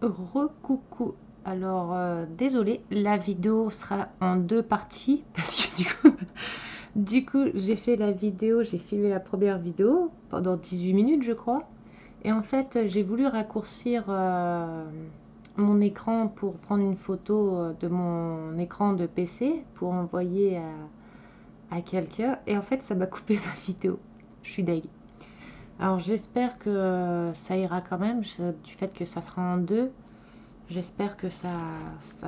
Recoucou. Alors, désolé, la vidéo sera en deux parties parce que du coup, j'ai fait la vidéo, j'ai filmé la première vidéo pendant 18 minutes, je crois. Et en fait, j'ai voulu raccourcir mon écran pour prendre une photo de mon écran de PC pour envoyer à quelqu'un. Et en fait, ça m'a coupé ma vidéo. Je suis deg. Alors, j'espère que ça ira quand même, du fait que ça sera en deux. J'espère que ça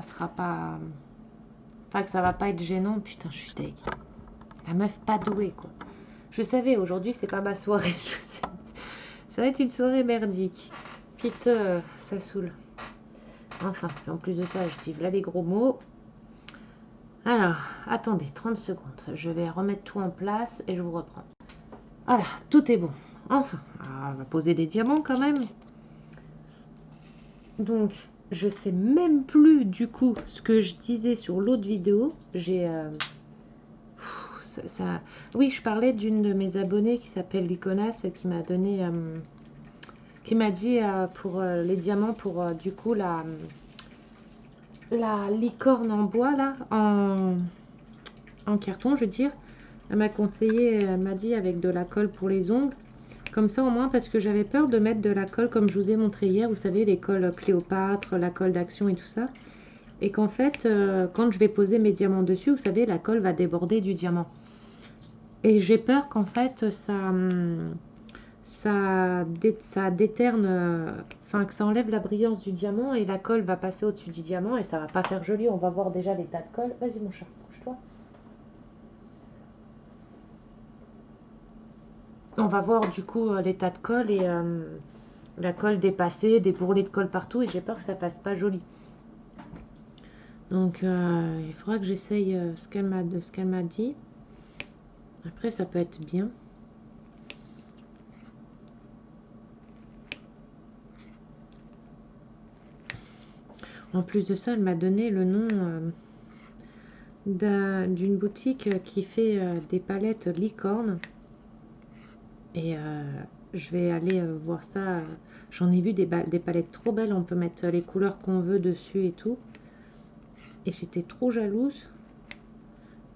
sera pas. Enfin, que ça va pas être gênant. Putain, je suis deg. La meuf pas douée, quoi. Je savais, aujourd'hui, c'est pas ma soirée. Je sais. Ça va être une soirée merdique. Putain, ça saoule. Enfin, en plus de ça, je dis voilà les gros mots. Alors, attendez, 30 secondes. Je vais remettre tout en place et je vous reprends. Voilà, tout est bon. Enfin, on va poser des diamants quand même. Donc, je sais même plus du coup ce que je disais sur l'autre vidéo. Oui, je parlais d'une de mes abonnées qui s'appelle Liconas qui m'a donné, qui m'a dit pour les diamants pour du coup la licorne en bois là, en carton, je veux dire. Elle m'a conseillé, elle m'a dit avec de la colle pour les ongles. Comme ça au moins, parce que j'avais peur de mettre de la colle comme je vous ai montré hier, vous savez, les colles Cléopâtre, la colle d'Action et tout ça. Et qu'en fait, quand je vais poser mes diamants dessus, vous savez, la colle va déborder du diamant. Et j'ai peur qu'en fait, ça déterne, enfin que ça enlève la brillance du diamant et la colle va passer au-dessus du diamant et ça va pas faire joli. On va voir déjà les tas de colle. Vas-y mon chat, bouge-toi. On va voir du coup les tas de colle et la colle dépassée, des bourrelets de colle partout et j'ai peur que ça fasse pas joli. Donc il faudra que j'essaye ce qu'elle m'a dit. Après ça peut être bien. En plus de ça, elle m'a donné le nom d'une boutique qui fait des palettes licorne. Et je vais aller voir ça. J'en ai vu des palettes trop belles. On peut mettre les couleurs qu'on veut dessus et tout. Et j'étais trop jalouse.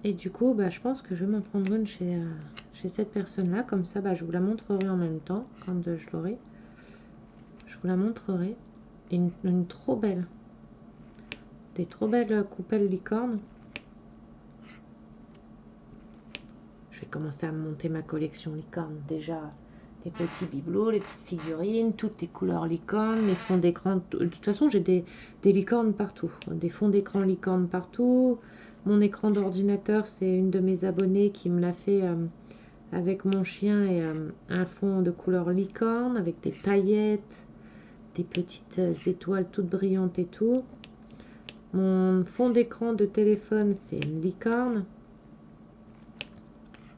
Et du coup, bah, je pense que je vais m'en prendre une chez cette personne-là. Comme ça, bah, je vous la montrerai en même temps quand je l'aurai. Je vous la montrerai. Et une trop belle. Des trop belles coupelles licorne. Je vais commencer à monter ma collection licorne. Déjà, les petits bibelots, les petites figurines, toutes les couleurs licorne, les fonds d'écran. De toute façon, j'ai des licornes partout. Des fonds d'écran licorne partout. Mon écran d'ordinateur, c'est une de mes abonnées qui me l'a fait avec mon chien et un fond de couleur licorne avec des paillettes, des petites étoiles toutes brillantes et tout. Mon fond d'écran de téléphone, c'est une licorne.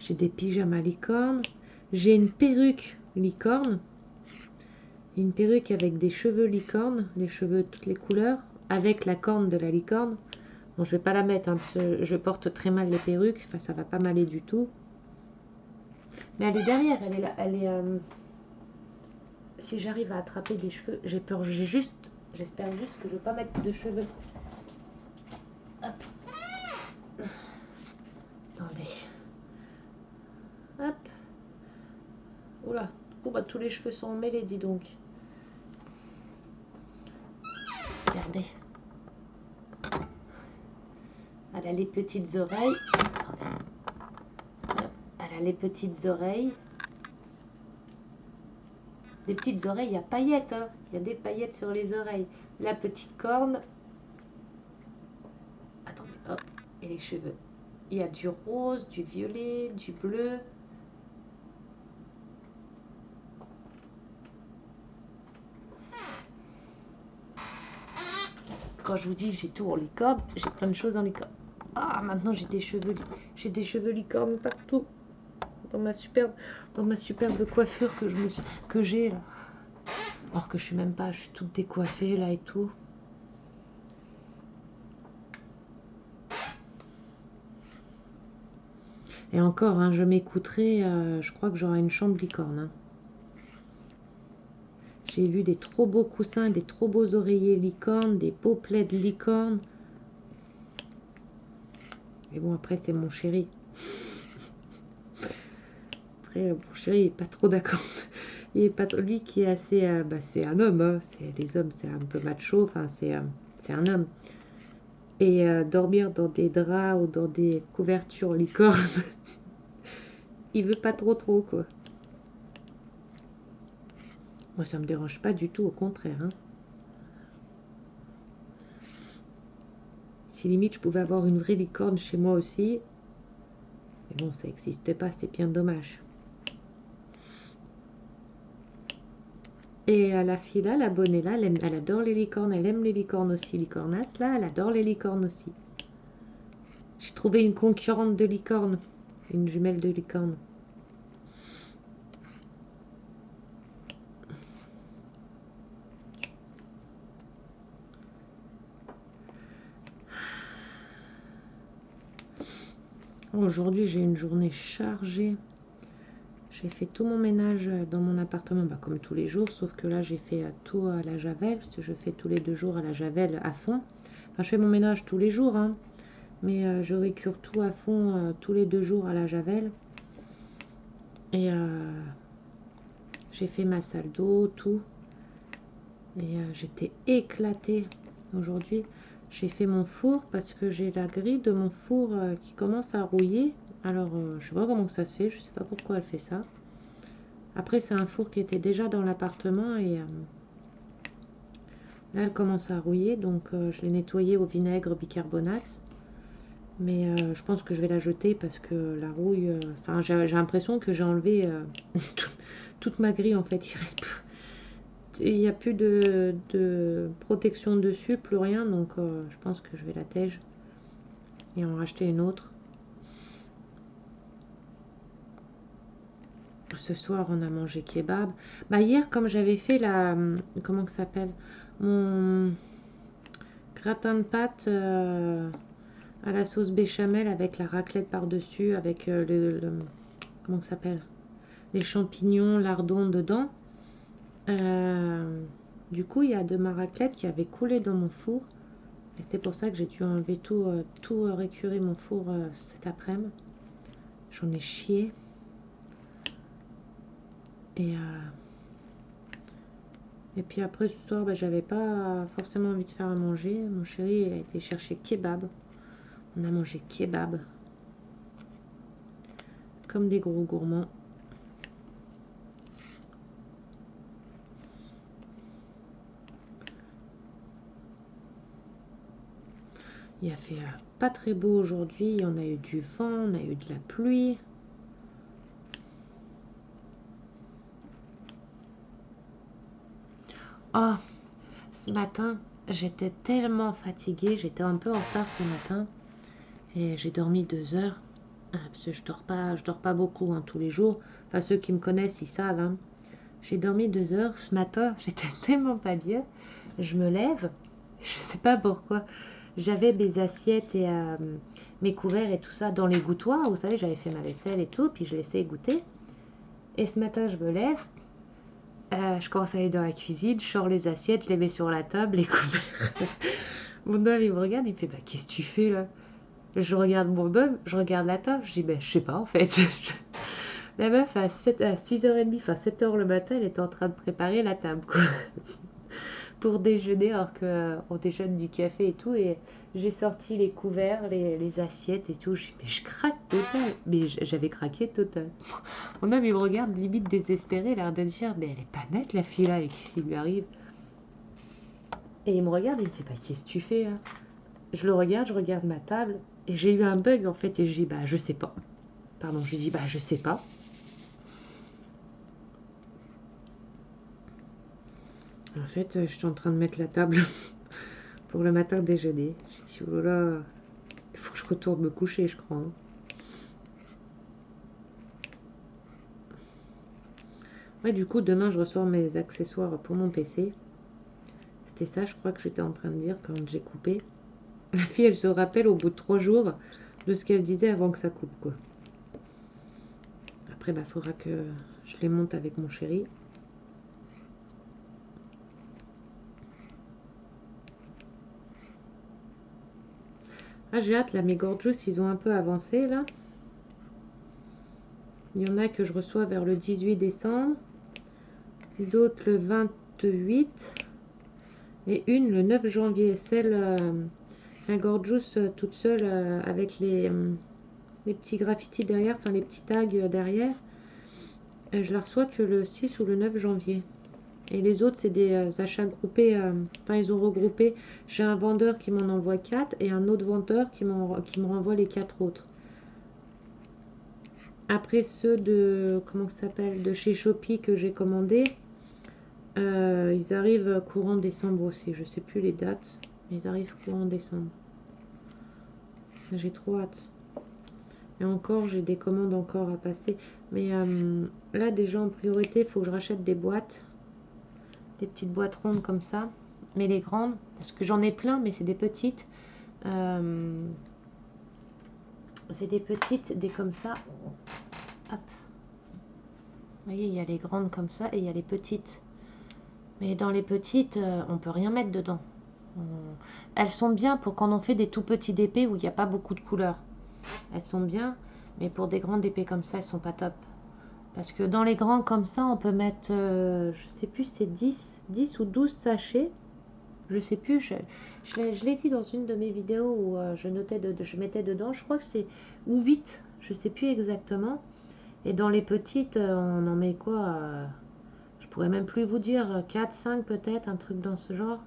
J'ai des pyjamas licorne. J'ai une perruque licorne. Une perruque avec des cheveux licorne, les cheveux toutes les couleurs, avec la corne de la licorne. Bon, je vais pas la mettre, hein, parce que je porte très mal les perruques. Enfin, ça va pas m'aller du tout. Mais elle est derrière, elle est là. Elle est. Si j'arrive à attraper des cheveux, j'ai peur. J'espère juste que je vais pas mettre de cheveux. Hop. Attendez. Hop. Oula. Oh bah tous les cheveux sont emmêlés, dis donc. Regardez. Elle a les petites oreilles. Elle a les petites oreilles. Des petites oreilles, il y a paillettes. Hein. Il y a des paillettes sur les oreilles. La petite corne. Attendez, hop. Et les cheveux. Il y a du rose, du violet, du bleu. Quand je vous dis j'ai tout en licorne, j'ai plein de choses en licorne. Ah, maintenant j'ai des cheveux licorne partout. Dans ma superbe coiffure que j'ai là. Alors que je suis même pas, je suis toute décoiffée là et tout. Et encore, hein, je m'écouterai, je crois que j'aurai une chambre licorne. Hein. J'ai vu des trop beaux coussins, des trop beaux oreillers licorne, des beaux plaids licorne. Mais bon, après, c'est mon chéri. Après, mon chéri, il est pas trop d'accord. Il est pas lui qui est assez... bah, c'est un homme, hein. Les hommes, c'est un peu macho. Enfin, c'est un homme. Et dormir dans des draps ou dans des couvertures licorne, il veut pas trop, quoi. Moi, ça me dérange pas du tout, au contraire, hein. Si limite, je pouvais avoir une vraie licorne chez moi aussi. Mais bon, ça n'existe pas, c'est bien dommage. Et la fille là, l'abonnée là, elle adore les licornes. Elle aime les licornes aussi. Licornasse là, elle adore les licornes aussi. J'ai trouvé une concurrente de licorne. Une jumelle de licorne. Aujourd'hui, j'ai une journée chargée. J'ai fait tout mon ménage dans mon appartement, bah, comme tous les jours, sauf que là, j'ai fait tout à la javel, parce que je fais tous les 2 jours à la javel à fond. Enfin, je fais mon ménage tous les jours, hein, mais je récure tout à fond tous les 2 jours à la javel. Et j'ai fait ma salle d'eau, tout. Et j'étais éclatée aujourd'hui. J'ai fait mon four parce que j'ai la grille de mon four qui commence à rouiller. Alors, je sais pas comment ça se fait, je sais pas pourquoi elle fait ça. Après, c'est un four qui était déjà dans l'appartement et là, elle commence à rouiller. Donc, je l'ai nettoyée au vinaigre bicarbonate. Mais je pense que je vais la jeter parce que la rouille... Enfin, j'ai l'impression que j'ai enlevé toute ma grille en fait. Il reste plus... Il n'y a plus de protection dessus, plus rien. Donc, je pense que je vais la tège et en racheter une autre. Ce soir, on a mangé kebab. Bah, hier, comme j'avais fait la... Comment que ça s'appelle? Mon gratin de pâtes à la sauce béchamel avec la raclette par-dessus, avec comment ça s'appelle? Les champignons, lardons dedans. Du coup, il y a de ma raclette qui avait coulé dans mon four. Et c'est pour ça que j'ai dû enlever tout récurer mon four cet après-midi. J'en ai chié. Et puis après ce soir, bah, j'avais pas forcément envie de faire à manger. Mon chéri, il a été chercher kebab. On a mangé kebab. Comme des gros gourmands. Il a fait pas très beau aujourd'hui. On a eu du vent, on a eu de la pluie. Oh, ce matin, j'étais tellement fatiguée. J'étais un peu en retard ce matin. Et j'ai dormi 2 heures. Parce que je dors pas beaucoup hein, tous les jours. Enfin, ceux qui me connaissent, ils savent. Hein. J'ai dormi 2 heures. Ce matin, j'étais tellement pas bien. Je me lève. Je sais pas pourquoi. J'avais mes assiettes et mes couverts et tout ça dans les gouttoirs. Vous savez, j'avais fait ma vaisselle et tout. Puis je laissais goûter. Et ce matin, je me lève. Je commence à aller dans la cuisine. Je sors les assiettes. Je les mets sur la table, les couverts. Mon homme, il me regarde. Il me fait, bah, qu'est-ce que tu fais là? Je regarde mon homme. Je regarde la table. Je dis, ben, je sais pas en fait. La meuf, à 6h30, enfin 7h le matin, elle était en train de préparer la table, quoi. Pour déjeuner, alors qu'on déjeune du café et tout. Et j'ai sorti les couverts, les assiettes et tout. Mais je craque total. Mais j'avais craqué total. Mon homme, il me regarde limite désespéré, l'air de dire, mais elle est pas nette la fille là, et qu'est-ce qui lui arrive? Et il me regarde, il me fait, bah qu'est-ce que tu fais là? Je le regarde, je regarde ma table. Et j'ai eu un bug en fait. Et je dis, bah je sais pas. Pardon, je dis, bah je sais pas. En fait, je suis en train de mettre la table pour le matin déjeuner. J'ai dit, oh là là, il faut que je retourne me coucher, je crois. Hein. Ouais, du coup, demain, je reçois mes accessoires pour mon PC. C'était ça, je crois que j'étais en train de dire quand j'ai coupé. La fille, elle se rappelle au bout de 3 jours de ce qu'elle disait avant que ça coupe, quoi. Après, bah, faudra que je les monte avec mon chéri. Ah, j'ai hâte, là, mes Gorgeous, ils ont un peu avancé, là. Il y en a que je reçois vers le 18 décembre, d'autres le 28 et une le 9 janvier. Celle, la Gorgeous toute seule avec les petits graffitis derrière, enfin les petits tags derrière. Je la reçois que le 6 ou le 9 janvier. Et les autres, c'est des achats groupés. Enfin, ils ont regroupé. J'ai un vendeur qui m'en envoie 4 et un autre vendeur qui me renvoie les 4 autres. Après ceux de, comment ça s'appelle, de chez Shopee que j'ai commandé, ils arrivent courant décembre aussi. Je sais plus les dates, mais ils arrivent courant décembre. J'ai trop hâte. Et encore, j'ai des commandes encore à passer. Mais là, déjà en priorité, il faut que je rachète des boîtes. Des petites boîtes rondes comme ça. Mais les grandes, parce que j'en ai plein, mais c'est des petites. C'est des petites, des comme ça. Hop. Vous voyez, il y a les grandes comme ça et il y a les petites. Mais dans les petites, on peut rien mettre dedans. Elles sont bien pour quand on fait des tout petits DP où il n'y a pas beaucoup de couleurs. Elles sont bien, mais pour des grands DP comme ça, elles sont pas top. Parce que dans les grands comme ça, on peut mettre, je sais plus, c'est 10 ou 12 sachets. Je sais plus, je l'ai dit dans une de mes vidéos où je mettais dedans, je crois que c'est ou 8, je sais plus exactement. Et dans les petites, on en met quoi je pourrais même plus vous dire, 4, 5 peut-être, un truc dans ce genre.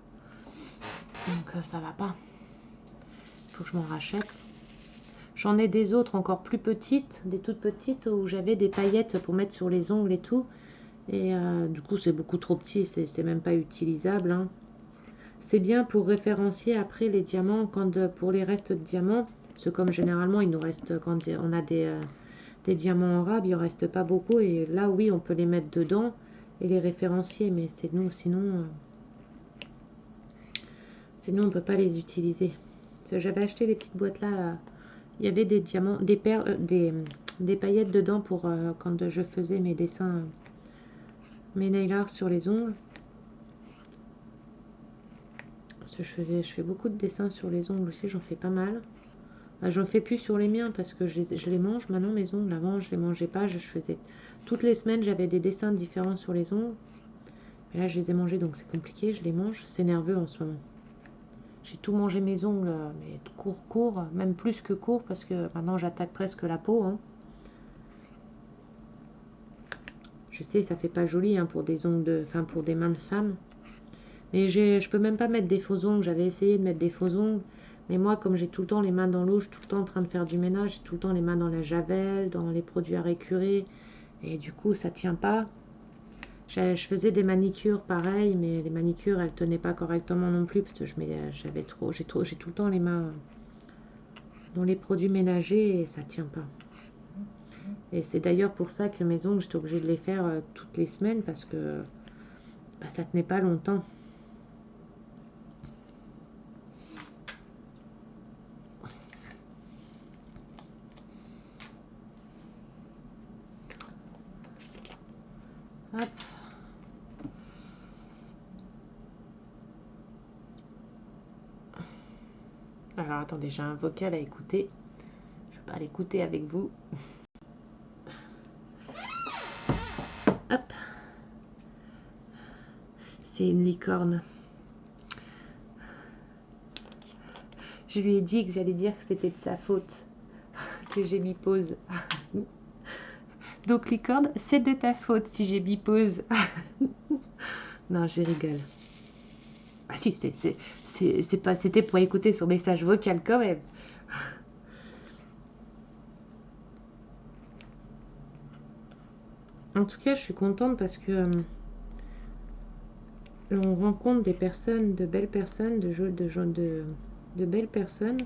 Donc ça va pas. Faut que je m'en rachète. J'en ai des autres encore plus petites, des toutes petites où j'avais des paillettes pour mettre sur les ongles et tout. Et du coup c'est beaucoup trop petit, c'est même pas utilisable. Hein. C'est bien pour référencier après les diamants, pour les restes de diamants. Parce que comme généralement il nous reste, quand on a des diamants en rab, il en reste pas beaucoup. Et là oui on peut les mettre dedans et les référencier. Mais c'est nous sinon on ne peut pas les utiliser. J'avais acheté des petites boîtes là. Il y avait des diamants, des perles, des paillettes dedans pour quand je faisais mes dessins, mes nail art sur les ongles. Parce que je fais beaucoup de dessins sur les ongles aussi, j'en fais pas mal. J'en fais plus sur les miens parce que je les mange maintenant mes ongles. Avant je les mangeais pas, je faisais toutes les semaines j'avais des dessins différents sur les ongles. Mais là je les ai mangés donc c'est compliqué, je les mange. C'est nerveux en ce moment. J'ai tout mangé mes ongles, mais court, même plus que court parce que maintenant j'attaque presque la peau. Hein. Je sais, ça fait pas joli hein, pour des ongles enfin pour des mains de femme. Mais je peux même pas mettre des faux ongles. J'avais essayé de mettre des faux ongles. Mais moi, comme j'ai tout le temps les mains dans l'eau, je suis tout le temps en train de faire du ménage, j'ai tout le temps les mains dans la javel, dans les produits à récurer. Et du coup, ça tient pas. Je faisais des manicures pareil, mais les manicures, elles tenaient pas correctement non plus parce que j'ai tout le temps les mains dans les produits ménagers et ça tient pas. Et c'est d'ailleurs pour ça que mes ongles, j'étais obligée de les faire toutes les semaines parce que bah, ça tenait pas longtemps. Hop. Alors attendez, j'ai un vocal à écouter. Je vais pas l'écouter avec vous. Hop. C'est une licorne. Je lui ai dit que j'allais dire que c'était de sa faute que j'ai mis pause. Donc licorne, c'est de ta faute si j'ai mis pause. Non, je rigole. Ah si, c'était pour écouter son message vocal quand même. En tout cas, je suis contente parce que on rencontre des personnes, de belles personnes, de belles personnes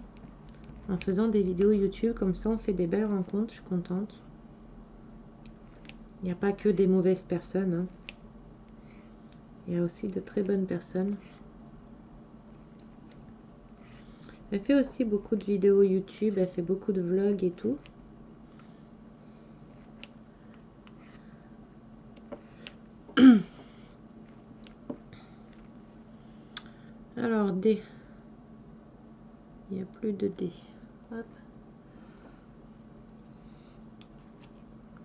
en faisant des vidéos YouTube. Comme ça, on fait des belles rencontres. Je suis contente. Il n'y a pas que des mauvaises personnes. Hein. Il y a aussi de très bonnes personnes. Elle fait aussi beaucoup de vidéos YouTube. Elle fait beaucoup de vlogs et tout. Alors, Il n'y a plus de dés. Hop.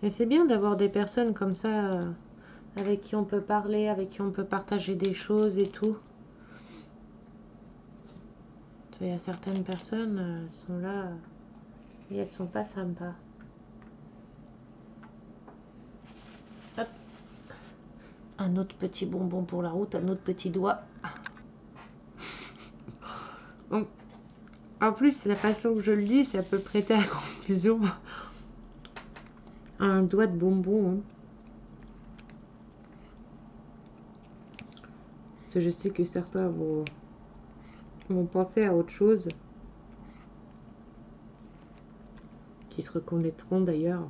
Et c'est bien d'avoir des personnes comme ça avec qui on peut parler, avec qui on peut partager des choses et tout. Il y a certaines personnes, elles sont là et elles sont pas sympas. Hop. Un autre petit bonbon pour la route, un autre petit doigt. Donc, en plus, la façon que je le dis, ça peut prêter à confusion. Un doigt de bonbon. Hein. Parce que je sais que certains vont penser à autre chose. Qui se reconnaîtront d'ailleurs.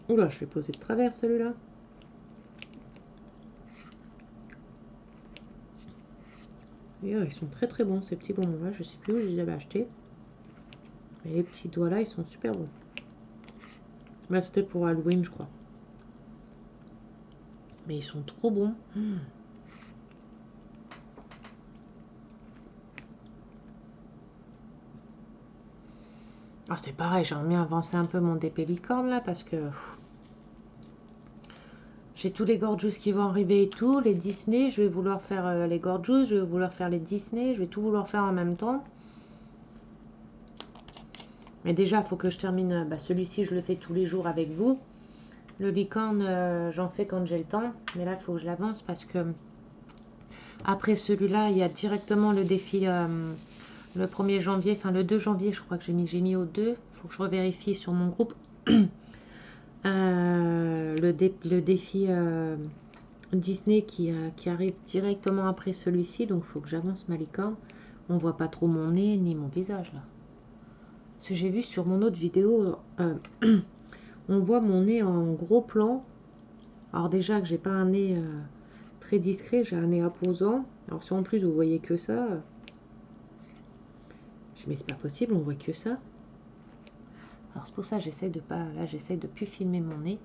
Oula, je vais poser de travers celui-là. Ils sont très très bons ces petits bonbons là. Je sais plus où je les avais achetés. Et les petits doigts là, ils sont super bons. Là, c'était pour Halloween, je crois. Mais ils sont trop bons. Ah, c'est pareil, j'aimerais bien avancer un peu mon DP licorne là parce que j'ai tous les Gorgeous qui vont arriver et tout. Les Disney, je vais vouloir faire les Gorgeous, je vais vouloir faire les Disney, je vais tout vouloir faire en même temps. Mais déjà, il faut que je termine. Celui-ci, je le fais tous les jours avec vous. Le licorne, j'en fais quand j'ai le temps. Mais là, il faut que je l'avance parce que après celui-là, il y a directement le défi le 1er janvier, enfin le 2 janvier, je crois que j'ai mis au 2. Il faut que je revérifie sur mon groupe. Le défi Disney qui arrive directement après celui-ci. Donc, il faut que j'avance ma licorne. On voit pas trop mon nez ni mon visage là. Parce que j'ai vu sur mon autre vidéo, on voit mon nez en gros plan. Alors déjà que j'ai pas un nez très discret, j'ai un nez imposant. Alors si en plus vous voyez que ça, mais c'est pas possible, on voit que ça. Alors c'est pour ça que j'essaie de pas, là j'essaie de plus filmer mon nez.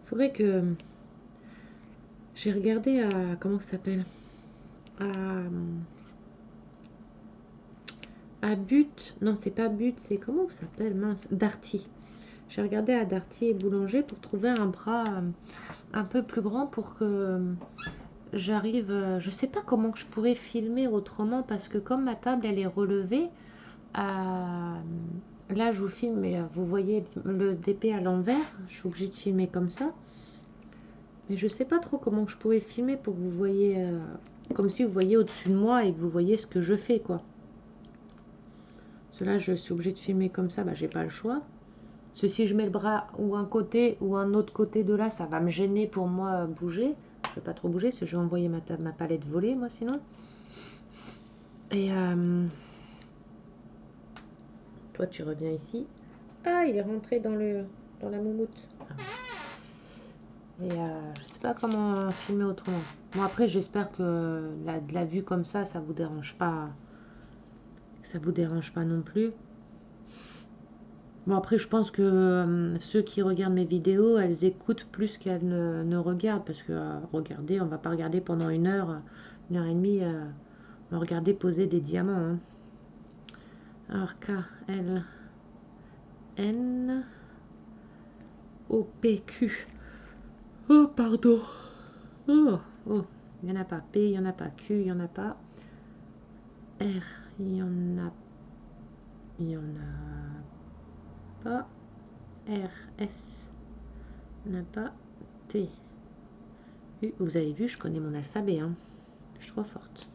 Il faudrait que j'ai regardé à comment ça s'appelle, à But, non c'est pas But, c'est comment ça s'appelle, mince, Darty. J'ai regardé à Darty et Boulanger pour trouver un bras un peu plus grand pour que j'arrive, je sais pas comment je pourrais filmer autrement parce que comme ma table elle est relevée, là je vous filme mais vous voyez le DP à l'envers, je suis obligée de filmer comme ça. Mais je sais pas trop comment je pourrais filmer pour que vous voyez, comme si vous voyez au-dessus de moi et que vous voyez ce que je fais quoi. Cela je suis obligée de filmer comme ça, j'ai pas le choix. Si je mets le bras ou un côté ou un autre côté de là, ça va me gêner pour moi bouger. Je vais pas trop bouger parce que je vais envoyer ma palette voler moi sinon. Et toi tu reviens ici. Ah, il est rentré dans la moumoute. Et je sais pas comment filmer autrement. Bon après j'espère que de la vue comme ça vous dérange pas. Ça vous dérange pas non plus. Bon après je pense que ceux qui regardent mes vidéos, elles écoutent plus qu'elles ne regardent. Parce que regardez, on va pas regarder pendant une heure et demie, on va regarder poser des diamants. Hein. Alors K-L-N O-P-Q. Oh pardon. Oh, il n'y en a pas. P, il n'y en a pas. Q, il n'y en a pas. R, il y en a pas. R, S, il n'y en a pas. T, U. Vous avez vu, je connais mon alphabet. Hein. Je suis trop forte.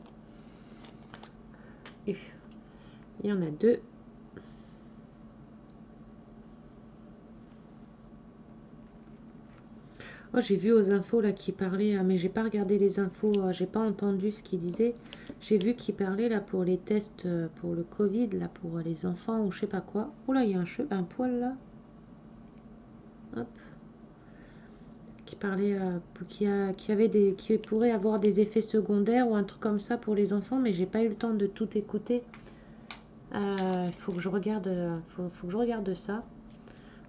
U, il y en a 2. Oh, j'ai vu aux infos là qui parlait, mais j'ai pas regardé les infos, j'ai pas entendu ce qu'il disait. J'ai vu qu'il parlait là pour les tests pour le Covid, là pour les enfants ou je sais pas quoi. Oh là, il y a un poil là. Hop. Qui parlait qui pourrait avoir des effets secondaires ou un truc comme ça pour les enfants, mais j'ai pas eu le temps de tout écouter. Il faut que je regarde, faut que je regarde ça.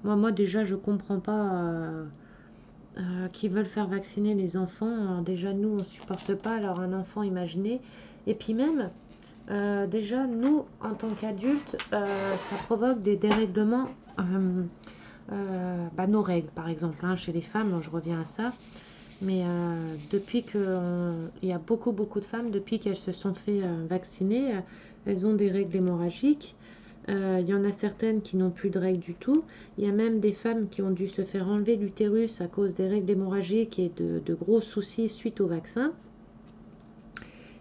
Moi déjà, je comprends pas qui veulent faire vacciner les enfants. Alors déjà, nous, on supporte pas. Alors un enfant, imaginez. Et puis même, déjà, nous, en tant qu'adultes, ça provoque des dérèglements. Bah, nos règles, par exemple, hein, chez les femmes, je reviens à ça. Mais depuis que il y a beaucoup de femmes, depuis qu'elles se sont fait vacciner, elles ont des règles hémorragiques. Il y en a certaines qui n'ont plus de règles du tout. Il y a même des femmes qui ont dû se faire enlever l'utérus à cause des règles hémorragiques et de gros soucis suite au vaccin.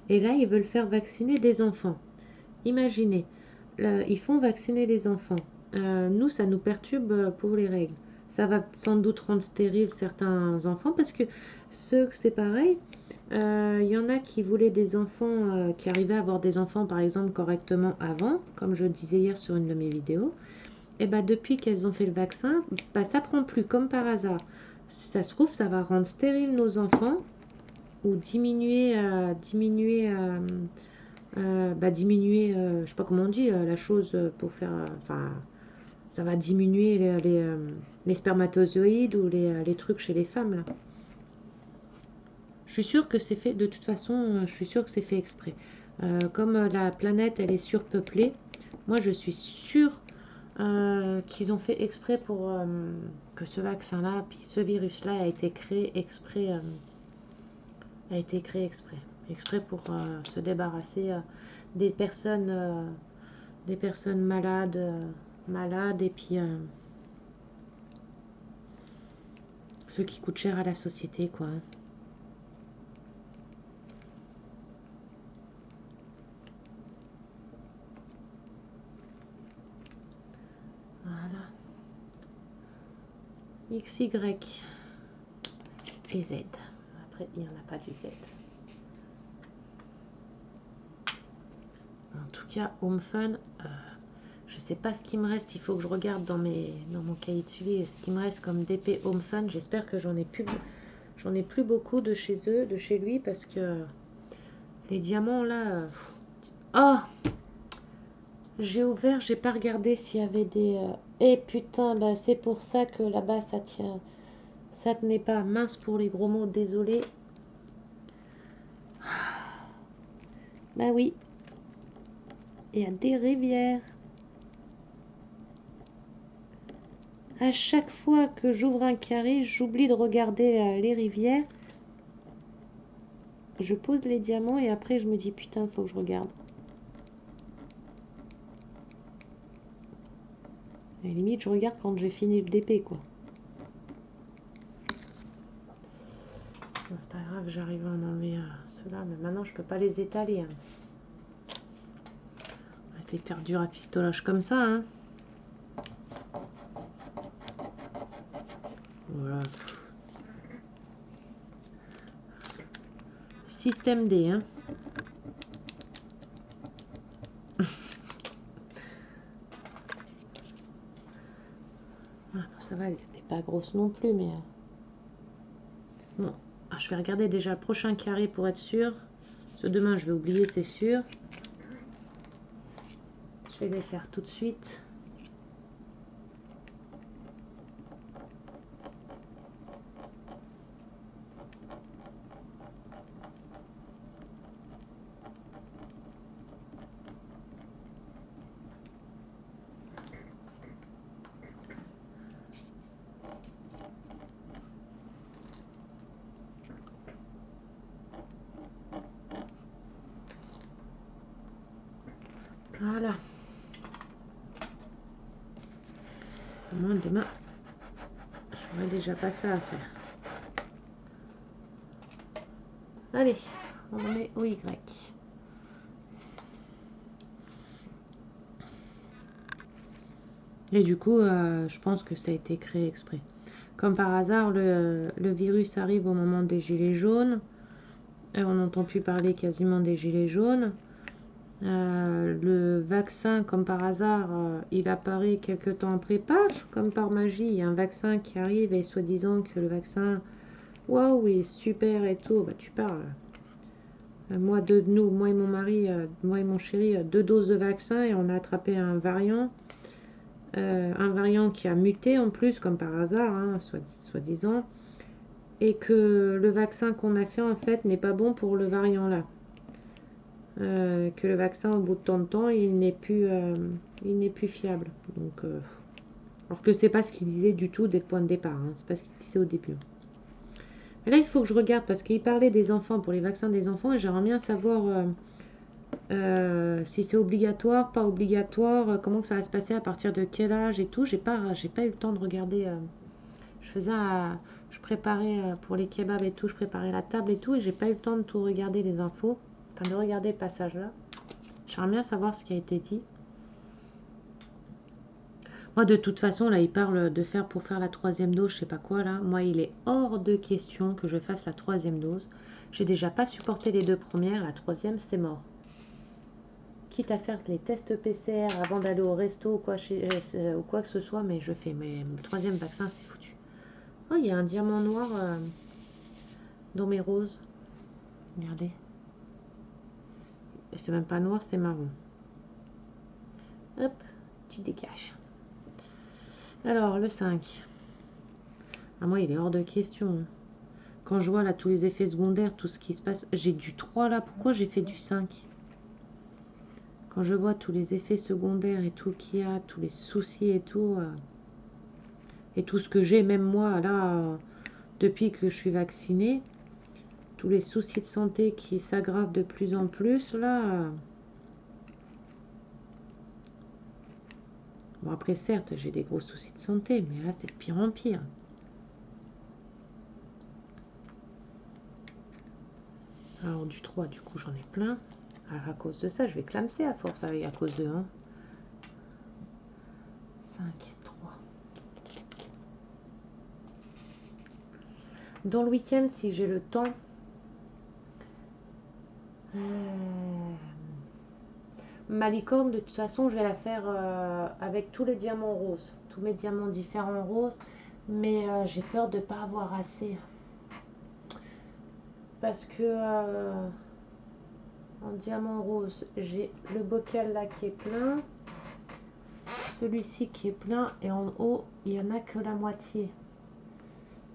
Et là, ils veulent faire vacciner des enfants. Imaginez, ils font vacciner les enfants. Nous, ça nous perturbe pour les règles. Ça va sans doute rendre stériles certains enfants parce que ceux, c'est pareil. Il y en a qui voulaient des enfants, qui arrivaient à avoir des enfants, par exemple, correctement avant, comme je disais hier sur une de mes vidéos. Et bah, depuis qu'elles ont fait le vaccin, bah, ça prend plus, comme par hasard. Si ça se trouve, ça va rendre stériles nos enfants ou diminuer, je sais pas comment on dit, la chose pour faire, enfin, ça va diminuer les spermatozoïdes ou les trucs chez les femmes, là. Je suis sûre que c'est fait, de toute façon, je suis sûre que c'est fait exprès. Comme la planète, elle est surpeuplée, moi, je suis sûre qu'ils ont fait exprès pour que ce vaccin-là, puis ce virus-là a été créé exprès, exprès pour se débarrasser des personnes malades et puis ceux qui coûtent cher à la société, quoi. Voilà. X, Y et Z. Après, il n'y en a pas du Z. En tout cas, Home Fun, je sais pas ce qui me reste. Il faut que je regarde dans mon cahier de suivi ce qui me reste comme DP Home Fun. J'espère que j'en ai plus beaucoup de chez eux, de chez lui, parce que les diamants là. Oh, j'ai ouvert, j'ai pas regardé s'il y avait des. Eh putain, bah c'est pour ça que là-bas ça tient. Ça tenait pas. Mince pour les gros mots, désolé. Bah oui. Il y a des rivières. À chaque fois que j'ouvre un carré, j'oublie de regarder les rivières. Je pose les diamants et après je me dis putain, faut que je regarde. À la limite, je regarde quand j'ai fini le DP, quoi. Bon, c'est pas grave, j'arrive à en enlever ceux-là, mais maintenant je peux pas les étaler. Hein. On va essayer de faire dur à pistolage comme ça. Hein. Voilà. Système D. Hein. Ça va, elles n'étaient pas grosses non plus, mais... Bon, alors, je vais regarder déjà le prochain carré pour être sûr. Ce demain, je vais oublier, c'est sûr. Je vais les faire tout de suite. Voilà. Au moins demain, j'aurai déjà pas ça à faire. Allez, on est au Y. Et du coup, je pense que ça a été créé exprès. Comme par hasard, le virus arrive au moment des gilets jaunes. Et on n'entend plus parler quasiment des gilets jaunes. Le vaccin, comme par hasard, il apparaît quelques temps après. Paf, comme par magie, il y a un vaccin qui arrive et soi-disant que le vaccin, waouh, il est super et tout. Bah, tu parles. Moi et mon mari, moi et mon chéri, 2 doses de vaccin et on a attrapé un variant. un variant qui a muté en plus, comme par hasard, hein, soi-disant, et que le vaccin qu'on a fait en fait n'est pas bon pour le variant là. Que le vaccin au bout de tant de temps il n'est plus fiable. Donc, alors que c'est pas ce qu'il disait du tout dès le point de départ, hein, c'est pas ce qu'il disait au début. Mais là il faut que je regarde parce qu'il parlait des enfants pour les vaccins des enfants et j'aimerais bien savoir si c'est obligatoire, pas obligatoire, comment que ça va se passer, à partir de quel âge et tout. J'ai pas eu le temps de regarder. Je préparais pour les kebabs et tout, je préparais la table et tout, et j'ai pas eu le temps de tout regarder les infos, enfin de regarder le passage là. J'aimerais bien savoir ce qui a été dit. Moi de toute façon là il parle de faire pour faire la 3e dose, je sais pas quoi là. Moi il est hors de question que je fasse la 3e dose. J'ai déjà pas supporté les 2 premières, la 3e c'est mort. Quitte à faire les tests PCR avant d'aller au resto ou quoi que ce soit, mais je fais. Mais le 3e vaccin, c'est foutu. Oh, il y a un diamant noir dans mes roses. Regardez. C'est même pas noir, c'est marron. Hop, petit dégage. Alors, le 5. Ah, moi, il est hors de question. Quand je vois là tous les effets secondaires, tout ce qui se passe, j'ai du 3 là. Pourquoi j'ai fait du 5? Quand je vois tous les effets secondaires et tout qu'il y a, tous les soucis et tout ce que j'ai, même moi, là, depuis que je suis vaccinée, tous les soucis de santé qui s'aggravent de plus en plus, là. Bon, après, certes, j'ai des gros soucis de santé, mais là, c'est de pire en pire. Alors, du 3, du coup, j'en ai plein. Alors, à cause de ça, je vais clamser à force avec à cause de 1. 5, 3. Dans le week-end, si j'ai le temps, ma licorne, de toute façon, je vais la faire avec tous les diamants roses. Tous mes diamants différents roses. Mais j'ai peur de ne pas avoir assez. Parce que en diamant rose, j'ai le bocal là qui est plein. Celui-ci qui est plein. Et en haut, il n'y en a que la moitié.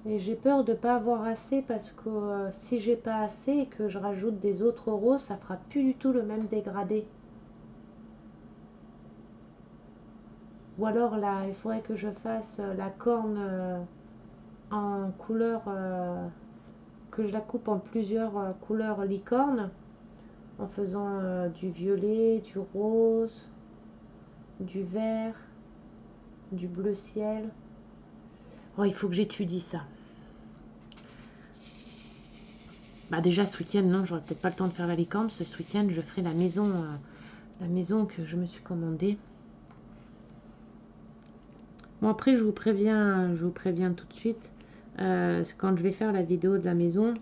Et j'ai peur de ne pas avoir assez parce que si j'ai pas assez et que je rajoute des autres roses, ça fera plus du tout le même dégradé. Ou alors là, il faudrait que je fasse la corne en couleur, que je la coupe en plusieurs couleurs licorne, en faisant du violet, du rose, du vert, du bleu ciel. Oh, il faut que j'étudie ça. Bah déjà ce week-end, non, j'aurai peut-être pas le temps de faire la licorne. Ce week-end, je ferai la maison que je me suis commandée. Bon, après, je vous préviens tout de suite. Quand je vais faire la vidéo de la maison,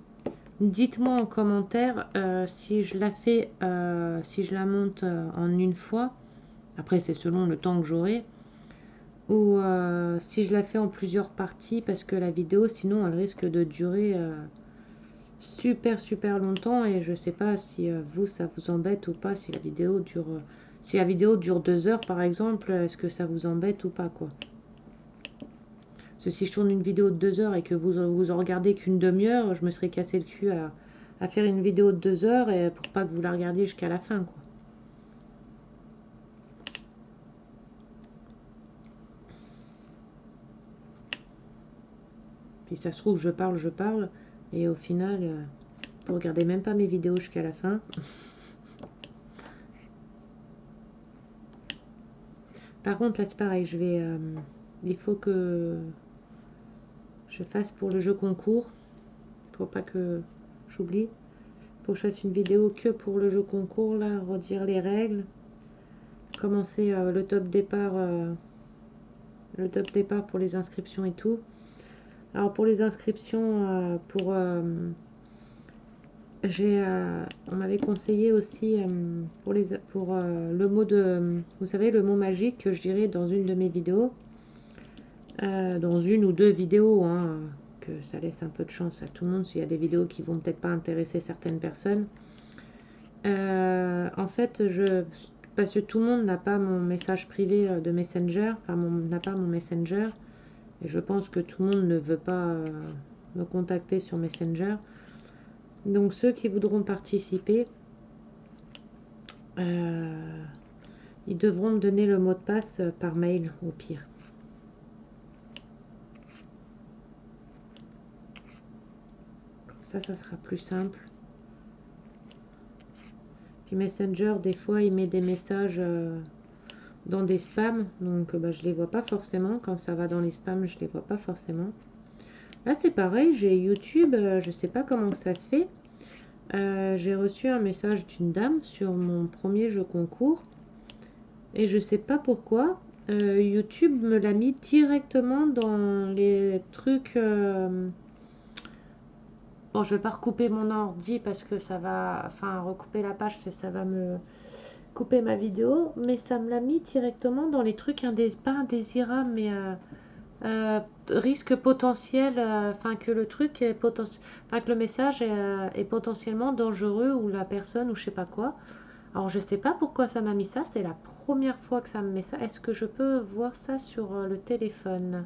dites-moi en commentaire si je la fais, si je la monte en une fois. Après, c'est selon le temps que j'aurai. Ou si je la fais en plusieurs parties, parce que la vidéo, sinon, elle risque de durer super longtemps. Et je sais pas si vous, ça vous embête ou pas, si la vidéo dure 2 heures, par exemple, est-ce que ça vous embête ou pas, quoi. Parce que si je tourne une vidéo de 2 heures et que vous en regardez qu'une demi-heure, je me serais cassé le cul à faire une vidéo de 2 heures et pour pas que vous la regardiez jusqu'à la fin, quoi. Puis ça se trouve, je parle, et au final, vous regardez même pas mes vidéos jusqu'à la fin. Par contre, là, c'est pareil, il faut que je fasse pour le jeu concours. Faut pas que j'oublie. Faut que je fasse une vidéo que pour le jeu concours, là, redire les règles. Commencer le top départ pour les inscriptions et tout. Alors pour les inscriptions, on m'avait conseillé aussi pour le mot vous savez, le mot magique que je dirais dans une de mes vidéos, dans une ou 2 vidéos, hein, que ça laisse un peu de chance à tout le monde, s'il y a des vidéos qui vont peut-être pas intéresser certaines personnes. En fait, parce que tout le monde n'a pas mon message privé de Messenger, enfin n'a pas mon Messenger, et je pense que tout le monde ne veut pas me contacter sur Messenger. Donc ceux qui voudront participer, ils devront me donner le mot de passe par mail au pire. Ça sera plus simple. Puis Messenger, des fois, il met des messages dans des spams, donc je les vois pas forcément. Quand ça va dans les spams, je les vois pas forcément. Là, c'est pareil, j'ai YouTube, je sais pas comment ça se fait. J'ai reçu un message d'une dame sur mon premier jeu concours et je sais pas pourquoi. YouTube me l'a mis directement dans les trucs. Bon, je vais pas recouper mon ordi parce que ça va, enfin recouper la page, ça va me couper ma vidéo, mais ça me l'a mis directement dans les trucs pas indésirables, mais risque potentiel, enfin que le truc est enfin que le message est potentiellement dangereux ou la personne ou je sais pas quoi. Alors je sais pas pourquoi ça m'a mis ça, c'est la première fois que ça me met ça. Est-ce que je peux voir ça sur le téléphone?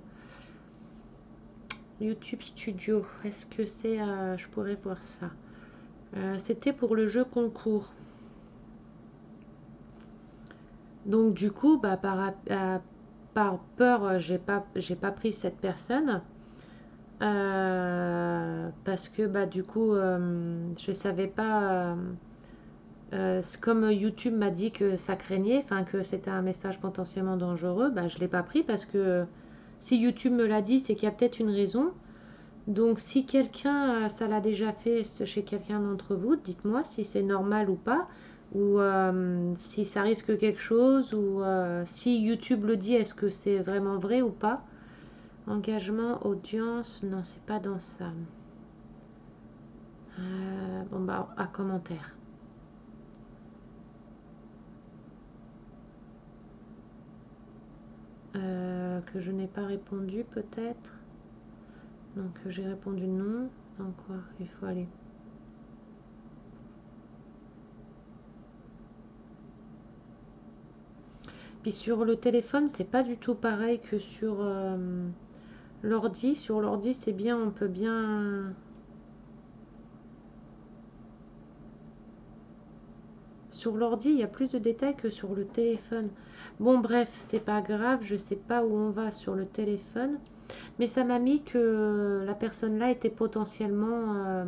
YouTube Studio, est-ce que c'est, je pourrais voir ça. C'était pour le jeu concours. Donc du coup, par peur, j'ai pas pris cette personne parce que du coup, je savais pas. Comme YouTube m'a dit que ça craignait, enfin que c'était un message potentiellement dangereux, je l'ai pas pris parce que si YouTube me l'a dit, c'est qu'il y a peut-être une raison. Donc si quelqu'un, ça l'a déjà fait chez quelqu'un d'entre vous, dites-moi si c'est normal ou pas, ou si ça risque quelque chose, ou si YouTube le dit, est-ce que c'est vraiment vrai ou pas. Engagement, audience, non, c'est pas dans ça. À commentaire. Que je n'ai pas répondu peut-être. Donc j'ai répondu non. Donc quoi, il faut aller. Puis sur le téléphone, c'est pas du tout pareil que sur l'ordi. Sur l'ordi, c'est bien, on peut bien. Sur l'ordi, il y a plus de détails que sur le téléphone. Bon, bref, c'est pas grave, je sais pas où on va sur le téléphone. Mais ça m'a mis que la personne là était potentiellement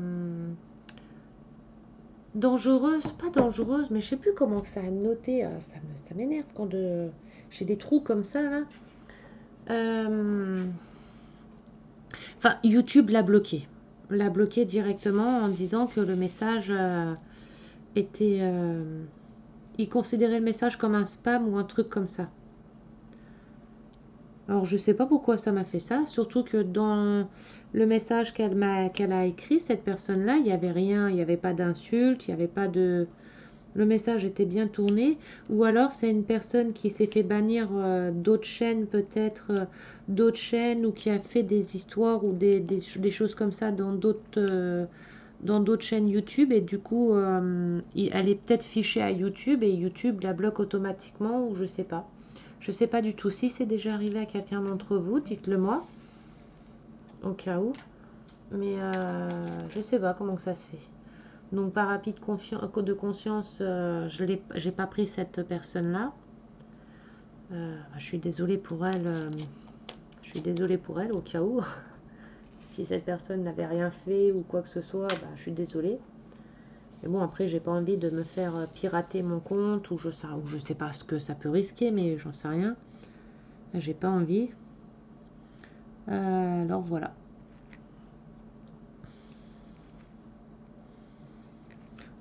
dangereuse, pas dangereuse, mais je sais plus comment ça a noté. Ça m'énerve quand j'ai des trous comme ça là. Enfin, YouTube l'a bloqué. L'a bloqué directement en disant que le message était. Il considérait le message comme un spam ou un truc comme ça. Alors je sais pas pourquoi ça m'a fait ça, surtout que dans le message qu'elle a écrit, cette personne-là, il n'y avait rien, il n'y avait pas d'insulte, il n'y avait pas de. Le message était bien tourné, ou alors c'est une personne qui s'est fait bannir d'autres chaînes, peut-être d'autres chaînes, ou qui a fait des histoires ou des choses comme ça dans d'autres chaînes YouTube, et du coup, elle est peut-être fichée à YouTube, et YouTube la bloque automatiquement, ou je sais pas. Je sais pas du tout. Si c'est déjà arrivé à quelqu'un d'entre vous, dites-le moi, au cas où. Mais je sais pas comment que ça se fait. Donc par rapide de conscience, j'ai pas pris cette personne-là. Je suis désolée pour elle. Je suis désolée pour elle au cas où. Si cette personne n'avait rien fait ou quoi que ce soit, je suis désolée. Mais bon, après, j'ai pas envie de me faire pirater mon compte ou je sais pas ce que ça peut risquer, mais j'en sais rien. J'ai pas envie. Alors voilà.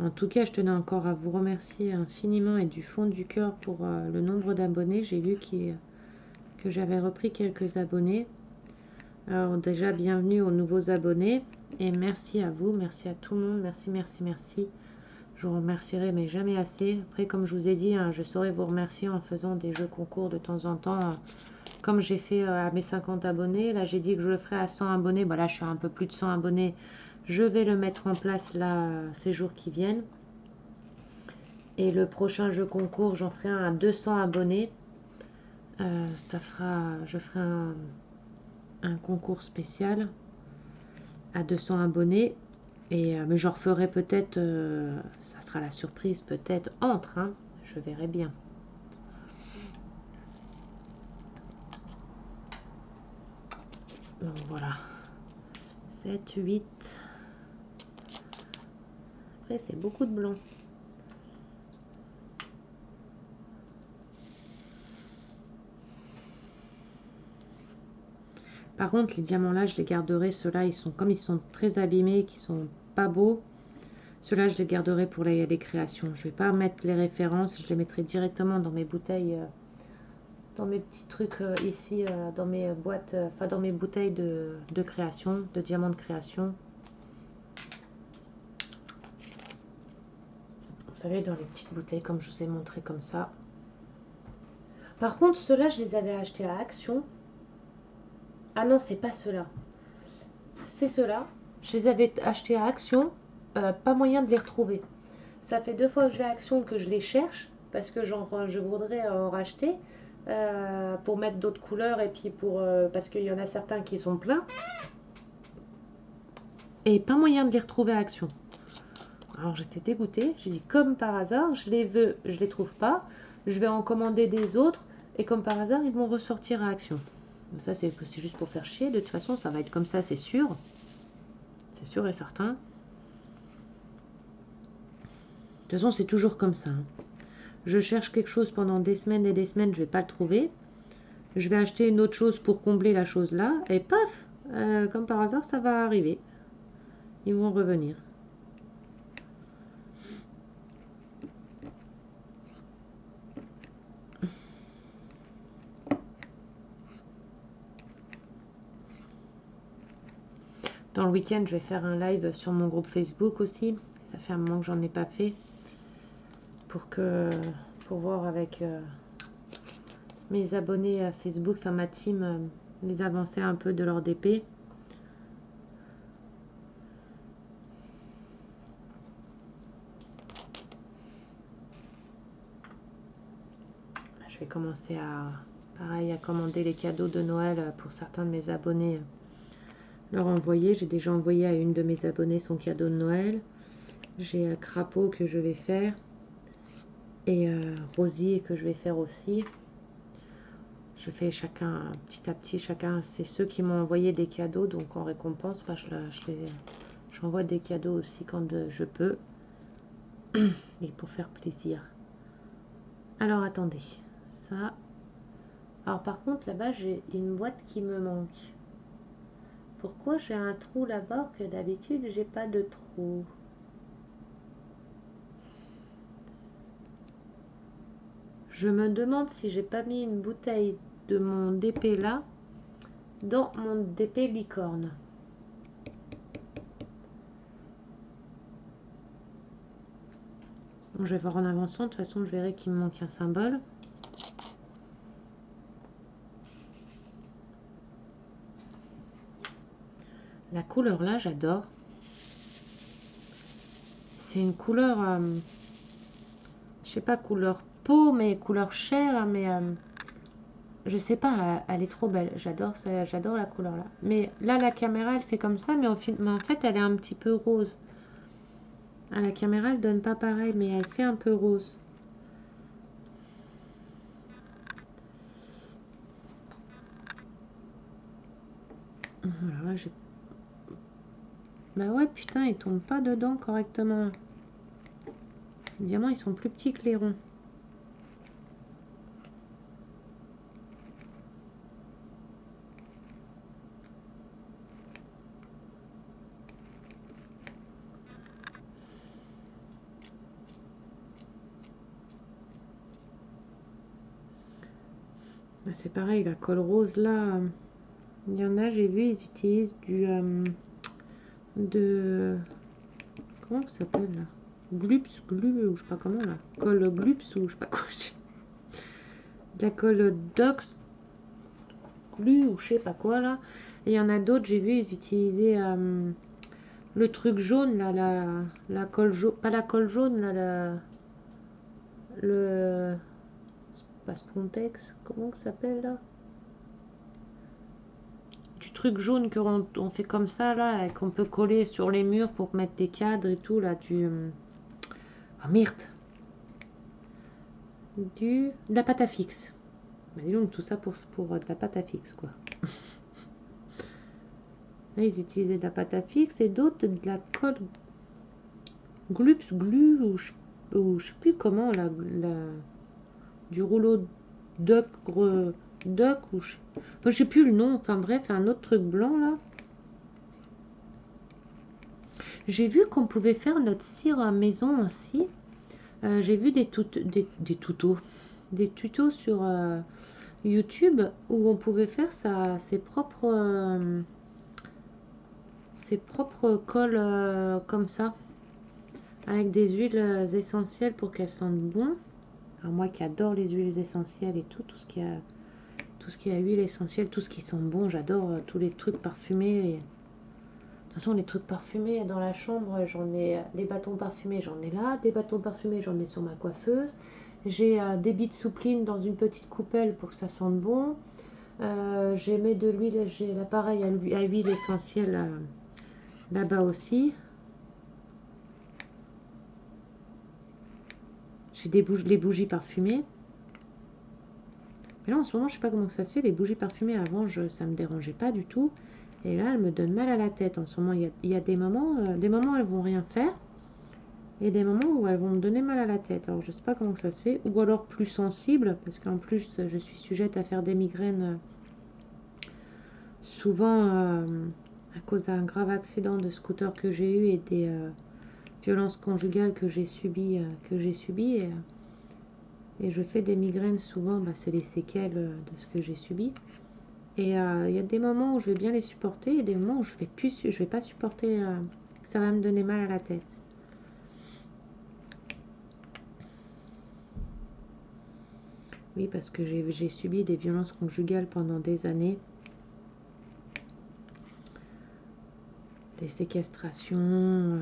En tout cas, je tenais encore à vous remercier infiniment et du fond du cœur pour le nombre d'abonnés. J'ai vu que j'avais repris quelques abonnés. Alors déjà, bienvenue aux nouveaux abonnés. Et merci à vous, merci à tout le monde. Merci, merci, merci. Je vous remercierai, mais jamais assez. Après, comme je vous ai dit, je saurai vous remercier en faisant des jeux concours de temps en temps. Comme j'ai fait à mes 50 abonnés. Là, j'ai dit que je le ferai à 100 abonnés. Là, je suis à un peu plus de 100 abonnés. Je vais le mettre en place là ces jours qui viennent. Et le prochain jeu concours, j'en ferai un à 200 abonnés. Je ferai un concours spécial à 200 abonnés. Mais j'en referai peut-être, ça sera la surprise, peut-être entre, hein, je verrai bien. Donc voilà, 7, 8. Après, c'est beaucoup de blanc. Par contre, les diamants là, je les garderai. Ceux-là, comme ils sont très abîmés, qui sont pas beaux. Ceux-là, je les garderai pour les créations. Je vais pas mettre les références. Je les mettrai directement dans mes bouteilles, dans mes petits trucs ici, dans mes boîtes, enfin dans mes bouteilles de création, de diamants de création. Vous savez, dans les petites bouteilles, comme je vous ai montré comme ça. Par contre, ceux-là, je les avais achetés à Action. Ah non, c'est pas ceux-là. C'est ceux-là. Je les avais achetés à Action. Pas moyen de les retrouver. Ça fait 2 fois que je vais à Action que je les cherche. Parce que je voudrais en racheter. Pour mettre d'autres couleurs. Et puis parce qu'il y en a certains qui sont pleins. Et pas moyen de les retrouver à Action. Alors j'étais dégoûtée. J'ai dit comme par hasard, je les veux, je les trouve pas. Je vais en commander des autres. Et comme par hasard, ils vont ressortir à Action. Ça, c'est juste pour faire chier. De toute façon, ça va être comme ça, c'est sûr. C'est sûr et certain. De toute façon, c'est toujours comme ça. Hein. Je cherche quelque chose pendant des semaines et des semaines, je vais pas le trouver. Je vais acheter une autre chose pour combler la chose là. Et paf, comme par hasard, ça va arriver. Ils vont revenir. Dans le week-end, je vais faire un live sur mon groupe Facebook aussi. Ça fait un moment que j'en ai pas fait. Pour voir avec mes abonnés à Facebook, enfin ma team, les avancées un peu de leur DP. Je vais commencer pareil, à commander les cadeaux de Noël pour certains de mes abonnés. Leur envoyer. J'ai déjà envoyé à une de mes abonnées son cadeau de Noël. J'ai un crapaud que je vais faire. Et Rosie que je vais faire aussi. Je fais chacun, petit à petit, chacun. C'est ceux qui m'ont envoyé des cadeaux. Donc en récompense, j'envoie des cadeaux aussi quand je peux. Et pour faire plaisir. Alors attendez. Ça. Alors par contre, là-bas, j'ai une boîte qui me manque. Pourquoi j'ai un trou là-bas que d'habitude j'ai pas de trou? Je me demande si j'ai pas mis une bouteille de mon DP là dans mon DP licorne. Bon, je vais voir en avançant, de toute façon je verrai qu'il me manque un symbole. La couleur là, j'adore. C'est une couleur, je sais pas, couleur peau, mais couleur chair, mais je sais pas, elle est trop belle. J'adore ça, j'adore la couleur là. Mais là, la caméra, elle fait comme ça, mais en fait, elle est un petit peu rose. À la caméra, elle donne pas pareil, mais elle fait un peu rose. Voilà, bah ouais, putain, ils tombent pas dedans correctement. Les diamants, ils sont plus petits que les ronds. Bah, c'est pareil, la colle rose là, il y en a, j'ai vu, ils utilisent comment ça s'appelle là? Glups, ou je sais pas comment là. Colle Glups ou je sais pas quoi. De la colle Dox Glu ou je sais pas quoi là. Et il y en a d'autres, j'ai vu, ils utilisaient le truc jaune là, la colle jaune, pas la colle jaune là, le... Pas Spontex, comment ça s'appelle là? Du truc jaune qu'on fait comme ça là, et qu'on peut coller sur les murs pour mettre des cadres et tout là, du... Ah merde! De la pâte à fixe. Bah, dis donc, tout ça pour de la pâte à fixe quoi. Là, ils utilisaient de la pâte à fixe et d'autres de la colle Glups, Glu, ou je sais plus comment, du rouleau duck, duck, ou je sais plus le nom, enfin bref, un autre truc blanc là. J'ai vu qu'on pouvait faire notre cire à maison aussi. J'ai vu des tutos sur YouTube où on pouvait faire ses propres colles comme ça, avec des huiles essentielles pour qu'elles sentent bon. Alors moi qui adore les huiles essentielles et tout ce qui a huile essentielle, tout ce qui sent bon, j'adore tous les trucs parfumés. De toute façon, les trucs parfumés dans la chambre, j'en ai les bâtons parfumés, j'en ai là, des bâtons parfumés, j'en ai sur ma coiffeuse. J'ai des billes de soupline dans une petite coupelle pour que ça sente bon. J'ai mis de l'huile, j'ai l'appareil à huile essentielle là-bas aussi. J'ai les bougies parfumées. Mais là, en ce moment, je sais pas comment ça se fait. Les bougies parfumées, avant, ça me dérangeait pas du tout. Et là, elles me donnent mal à la tête. En ce moment, il y a des moments où elles vont rien faire. Et des moments où elles vont me donner mal à la tête. Alors, je sais pas comment ça se fait. Ou alors plus sensible. Parce qu'en plus, je suis sujette à faire des migraines souvent à cause d'un grave accident de scooter que j'ai eu et des violences conjugales que j'ai subies. Et je fais des migraines souvent, bah, c'est les séquelles de ce que j'ai subi. Et il y a des moments où je vais bien les supporter et des moments où je vais pas supporter que ça va me donner mal à la tête. Oui, parce que j'ai subi des violences conjugales pendant des années. Des séquestrations,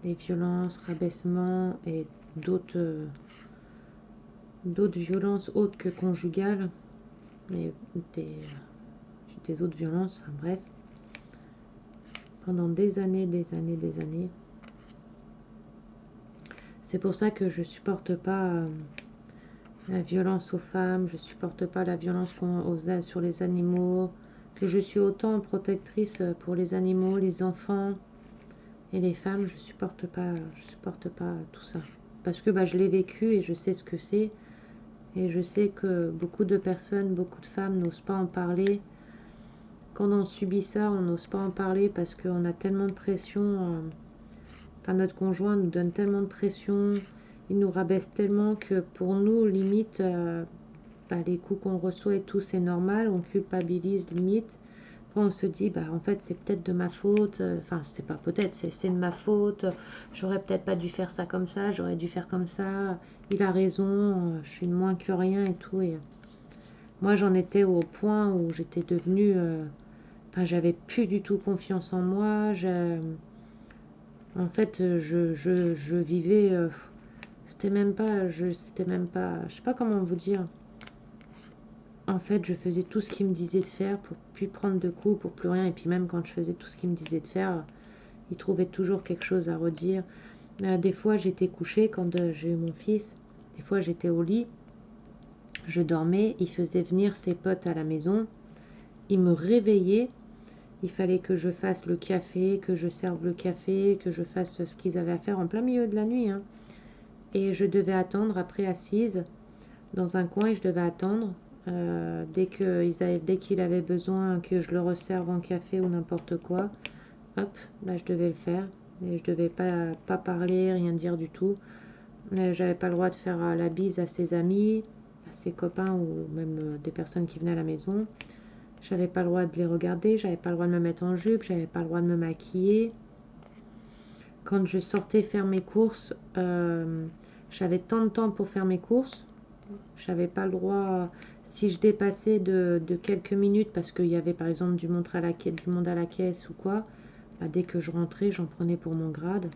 des violences, rabaissements et d'autres violences autres que conjugales. Mais des autres violences, enfin, bref. Pendant des années. C'est pour ça que je supporte pas la violence aux femmes, je supporte pas la violence sur les animaux, que je suis autant protectrice pour les animaux, les enfants et les femmes, je supporte pas tout ça. Parce que bah, je l'ai vécu et je sais ce que c'est. Et je sais que beaucoup de personnes, beaucoup de femmes n'osent pas en parler. Quand on subit ça, on n'ose pas en parler parce qu'on a tellement de pression. Enfin, notre conjoint nous donne tellement de pression, il nous rabaisse tellement que pour nous, limite, bah, les coups qu'on reçoit et tout, c'est normal, on culpabilise limite. Après, on se dit, bah, en fait, c'est peut-être de ma faute. Enfin, c'est pas peut-être, c'est de ma faute. J'aurais peut-être pas dû faire ça comme ça, j'aurais dû faire comme ça. Il a raison, je suis moins que rien et tout. Et moi, j'en étais au point où j'étais devenue. Enfin, j'avais plus du tout confiance en moi. En fait, je vivais. C'était même pas. Je sais pas comment vous dire. En fait, je faisais tout ce qu'il me disait de faire pour plus prendre de coups, pour plus rien. Et puis même quand je faisais tout ce qu'il me disait de faire, il trouvait toujours quelque chose à redire. Des fois, j'étais couchée quand j'ai eu mon fils. Des fois, j'étais au lit. Je dormais. Il faisait venir ses potes à la maison. Il me réveillait. Il fallait que je fasse le café, que je serve le café, que je fasse ce qu'ils avaient à faire en plein milieu de la nuit. Hein. Et je devais attendre après assise dans un coin et je devais attendre. Dès qu'il avait besoin que je le resserve en café ou n'importe quoi, hop, bah, je devais le faire. Et je devais pas parler, rien dire du tout. J'avais pas le droit de faire la bise à ses amis, à ses copains ou même des personnes qui venaient à la maison. J'avais pas le droit de les regarder, j'avais pas le droit de me mettre en jupe, j'avais pas le droit de me maquiller. Quand je sortais faire mes courses, j'avais tant de temps pour faire mes courses. J'avais pas le droit, si je dépassais de quelques minutes, parce qu'il y avait par exemple du monde à la caisse ou quoi, bah, dès que je rentrais, j'en prenais pour mon grade.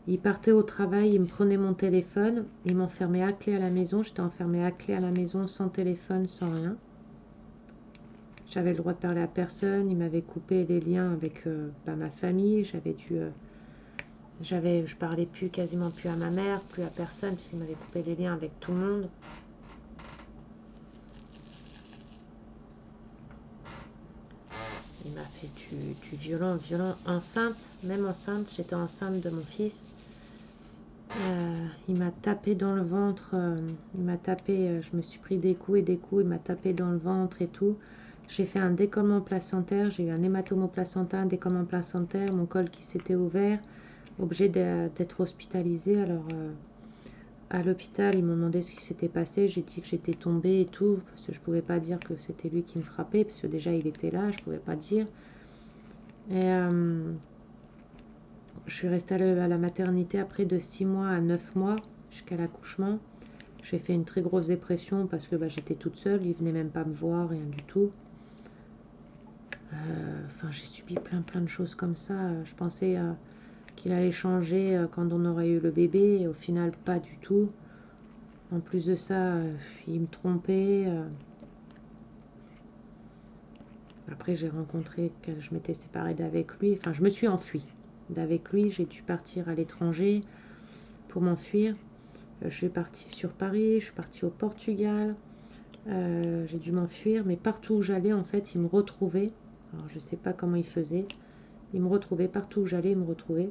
Il partait au travail, il me prenait mon téléphone, il m'enfermait à clé à la maison. J'étais enfermée à clé à la maison, sans téléphone, sans rien. J'avais le droit de parler à personne. Il m'avait coupé les liens avec ma famille. Je parlais plus, quasiment plus à ma mère, plus à personne, puisqu'il m'avait coupé les liens avec tout le monde. Il m'a fait du violent, enceinte, même enceinte, j'étais enceinte de mon fils. Il m'a tapé dans le ventre, il m'a tapé, je me suis pris des coups et des coups, il m'a tapé dans le ventre et tout. J'ai fait un décollement placentaire, j'ai eu un hématome placenta, un décollement placentaire, mon col qui s'était ouvert, obligé d'être hospitalisé. Alors à l'hôpital, ils m'ont demandé ce qui s'était passé, j'ai dit que j'étais tombée et tout, parce que je pouvais pas dire que c'était lui qui me frappait, parce que déjà il était là, je pouvais pas dire. Et je suis restée à la maternité après de 6 mois à 9 mois jusqu'à l'accouchement. J'ai fait une très grosse dépression parce que j'étais toute seule, il venait même pas me voir, rien du tout. Enfin, j'ai subi plein de choses comme ça. Je pensais qu'il allait changer quand on aurait eu le bébé, et au final, pas du tout. En plus de ça, il me trompait. Après, j'ai rencontré, je m'étais séparée d'avec lui. Enfin, je me suis enfuie d'avec lui. J'ai dû partir à l'étranger pour m'enfuir. Je suis partie sur Paris, je suis partie au Portugal. J'ai dû m'enfuir, mais partout où j'allais, en fait, il me retrouvait. Alors, je sais pas comment il faisait. Il me retrouvait partout où j'allais, il me retrouvait.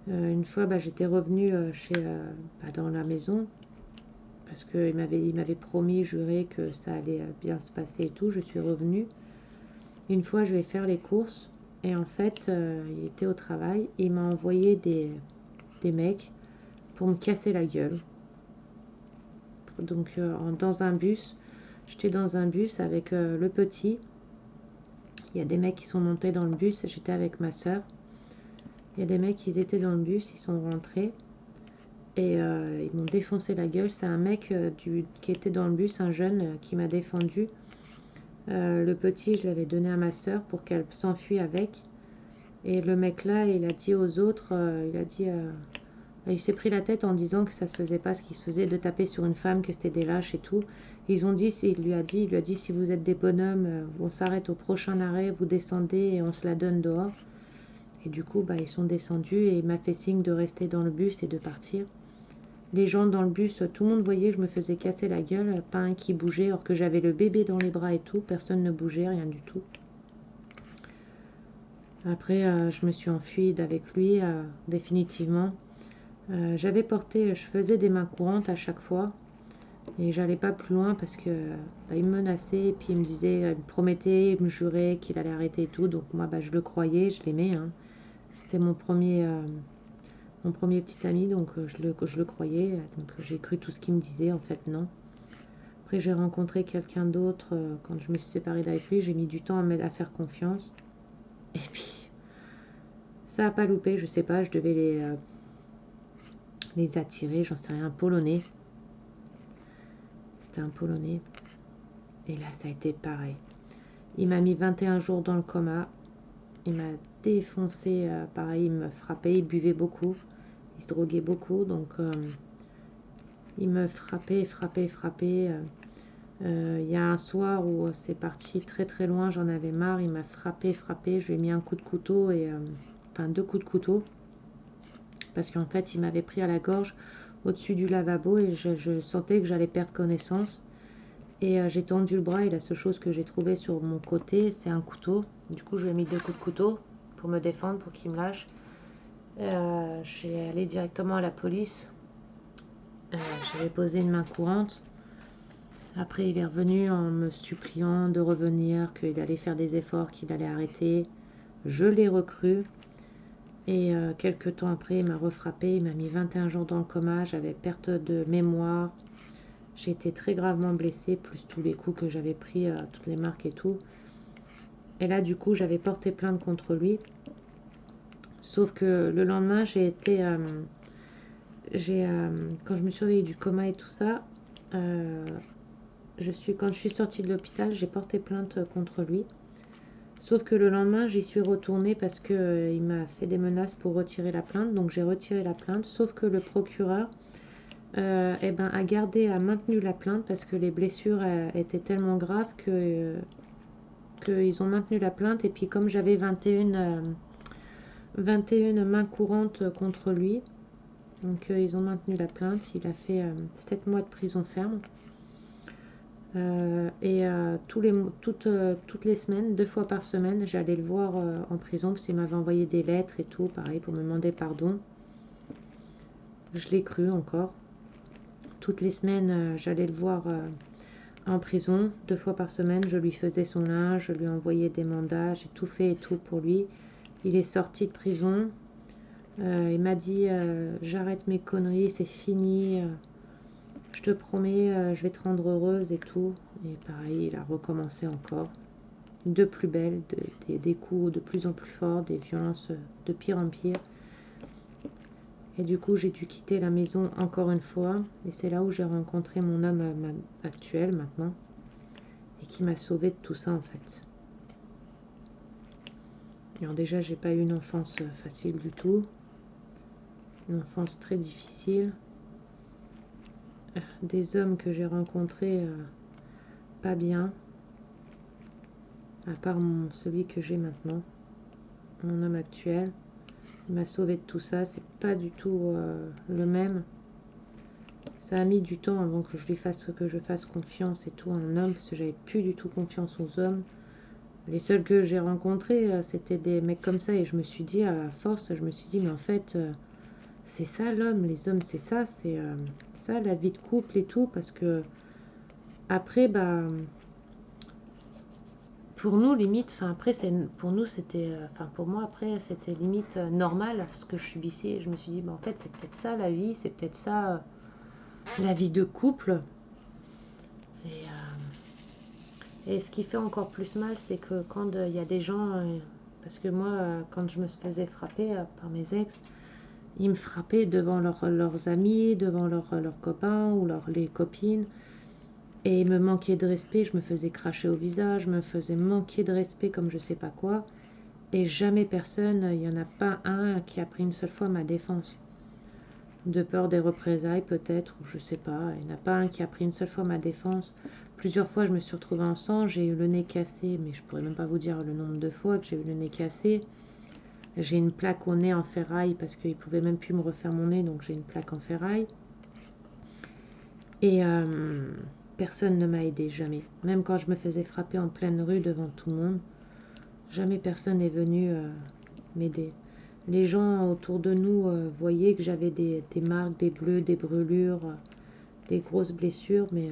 Une fois, j'étais revenue dans la maison parce qu'il m'avait promis, juré que ça allait bien se passer et tout. Je suis revenue. Une fois, je vais faire les courses et en fait, il était au travail et il m'a envoyé des mecs pour me casser la gueule. Donc, dans un bus, j'étais dans un bus avec le petit. Il y a des mecs qui sont montés dans le bus, j'étais avec ma soeur. Il y a des mecs qui étaient dans le bus, ils sont rentrés et ils m'ont défoncé la gueule. C'est un mec qui était dans le bus, un jeune qui m'a défendu. Le petit, je l'avais donné à ma soeur pour qu'elle s'enfuit avec. Et le mec là, il a dit aux autres, il s'est pris la tête en disant que ça se faisait pas ce qui se faisait, de taper sur une femme, que c'était des lâches et tout. Ils ont dit, il lui a dit, si vous êtes des bonhommes, on s'arrête au prochain arrêt, vous descendez et on se la donne dehors. Et du coup, ils sont descendus et il m'a fait signe de rester dans le bus et de partir. Les gens dans le bus, tout le monde voyait que je me faisais casser la gueule, pas un qui bougeait, alors que j'avais le bébé dans les bras et tout, personne ne bougeait, rien du tout. Après, je me suis enfuie d'avec lui, définitivement. Je faisais des mains courantes à chaque fois, et j'allais pas plus loin parce que il me menaçait, et puis il me disait, il me promettait, il me jurait qu'il allait arrêter et tout, donc moi, je le croyais, je l'aimais, hein. C'était mon premier petit ami, donc je le croyais, donc j'ai cru tout ce qu'il me disait, en fait non. Après j'ai rencontré quelqu'un d'autre, quand je me suis séparée d'avec lui, j'ai mis du temps à faire confiance. Et puis ça a pas loupé, je sais pas, je devais les attirer, j'en sais rien, un Polonais. C'était un Polonais. Et là ça a été pareil. Il m'a mis 21 jours dans le coma. Il m'a défoncé, pareil, il me frappait, il buvait beaucoup. Il se droguait beaucoup, donc il me frappait. Il y a un soir où c'est parti très très loin, j'en avais marre, il m'a frappé, je lui ai mis un coup de couteau, enfin 2 coups de couteau, parce qu'en fait il m'avait pris à la gorge au-dessus du lavabo et je sentais que j'allais perdre connaissance. Et j'ai tendu le bras et la seule chose que j'ai trouvée sur mon côté, c'est un couteau. Du coup, je lui ai mis 2 coups de couteau pour me défendre, pour qu'il me lâche. J'ai allé directement à la police. J'avais posé une main courante. Après, il est revenu en me suppliant de revenir, qu'il allait faire des efforts, qu'il allait arrêter. Je l'ai recru. Et quelques temps après, il m'a refrappé. Il m'a mis 21 jours dans le coma. J'avais perte de mémoire. J'ai été très gravement blessée, plus tous les coups que j'avais pris, toutes les marques et tout. Et là, du coup, j'avais porté plainte contre lui. Sauf que le lendemain, quand je me suis réveillée du coma et tout ça, quand je suis sortie de l'hôpital, j'ai porté plainte contre lui. Sauf que le lendemain, j'y suis retournée parce que il m'a fait des menaces pour retirer la plainte. Donc j'ai retiré la plainte. Sauf que le procureur eh ben, a maintenu la plainte parce que les blessures étaient tellement graves qu'ils ont maintenu la plainte. Et puis comme j'avais 21 mains courantes contre lui, donc ils ont maintenu la plainte. Il a fait 7 mois de prison ferme. Toutes les semaines, 2 fois par semaine, j'allais le voir en prison parce qu'il m'avait envoyé des lettres et tout, pareil, pour me demander pardon. Je l'ai cru encore. Toutes les semaines, j'allais le voir en prison, 2 fois par semaine. Je lui faisais son linge, je lui envoyais des mandats, j'ai tout fait et tout pour lui. Il est sorti de prison. Il m'a dit j'arrête mes conneries, c'est fini. Je te promets, je vais te rendre heureuse et tout. Et pareil, il a recommencé encore. De plus belle, des coups de plus en plus forts, des violences de pire en pire. Et du coup, j'ai dû quitter la maison encore une fois. Et c'est là où j'ai rencontré mon homme actuel maintenant. Et qui m'a sauvée de tout ça en fait. Alors déjà, j'ai pas eu une enfance facile du tout. Une enfance très difficile. Des hommes que j'ai rencontrés pas bien. À part celui que j'ai maintenant. Mon homme actuel. Il m'a sauvé de tout ça. C'est pas du tout le même. Ça a mis du temps avant que je fasse confiance et tout à un homme, parce que j'avais plus du tout confiance aux hommes. Les seuls que j'ai rencontrés, c'était des mecs comme ça, et je me suis dit, à force, je me suis dit, mais en fait, c'est ça l'homme, les hommes, c'est ça la vie de couple et tout, parce que après, bah, pour nous, limite, enfin après, pour nous, c'était, enfin pour moi, après, c'était limite normal ce que je subissais. Et je me suis dit, bah, en fait, c'est peut-être ça la vie, c'est peut-être ça la vie de couple. Et ce qui fait encore plus mal, c'est que quand il y a des gens, parce que moi, quand je me faisais frapper par mes ex, ils me frappaient devant leurs amis, devant leurs copains ou les copines. Et ils me manquaient de respect, je me faisais cracher au visage, je me faisais manquer de respect comme je sais pas quoi. Et jamais personne, il n'y en a pas un qui a pris une seule fois ma défense. De peur des représailles peut-être, ou je sais pas. Il n'y en a pas un qui a pris une seule fois ma défense. Plusieurs fois je me suis retrouvée en sang, j'ai eu le nez cassé, mais je pourrais même pas vous dire le nombre de fois que j'ai eu le nez cassé. J'ai une plaque au nez en ferraille parce qu'ils pouvaient même plus me refaire mon nez, donc j'ai une plaque en ferraille. Et personne ne m'a aidé, jamais. Même quand je me faisais frapper en pleine rue devant tout le monde, jamais personne n'est venu m'aider. Les gens autour de nous voyaient que j'avais des marques, des bleus, des brûlures, des grosses blessures, mais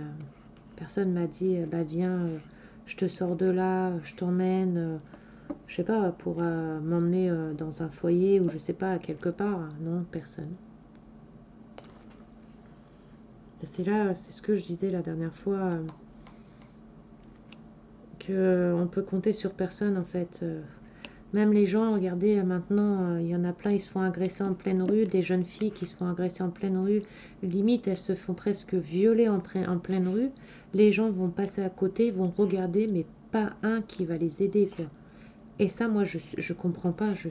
personne m'a dit bah viens, je te sors de là, je t'emmène, je sais pas, pour m'emmener dans un foyer ou je sais pas, quelque part. Non, personne. C'est là, c'est ce que je disais la dernière fois, que on peut compter sur personne en fait. Même les gens, regardez, maintenant, il y en a plein, ils se font agresser en pleine rue, des jeunes filles qui se font agresser en pleine rue, limite, elles se font presque violer en pleine rue. Les gens vont passer à côté, vont regarder, mais pas un qui va les aider, quoi. Et ça, moi, je comprends pas, je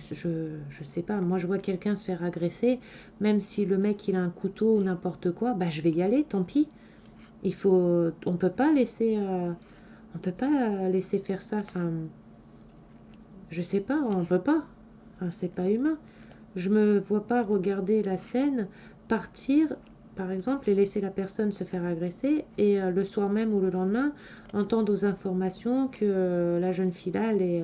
sais pas. Moi, je vois quelqu'un se faire agresser, même si le mec, il a un couteau ou n'importe quoi, bah, je vais y aller, tant pis. On peut pas laisser faire ça, enfin... Je sais pas, on peut pas. Enfin, c'est pas humain. Je me vois pas regarder la scène, partir, par exemple, et laisser la personne se faire agresser, et le soir même ou le lendemain, entendre aux informations que la jeune fille là, elle est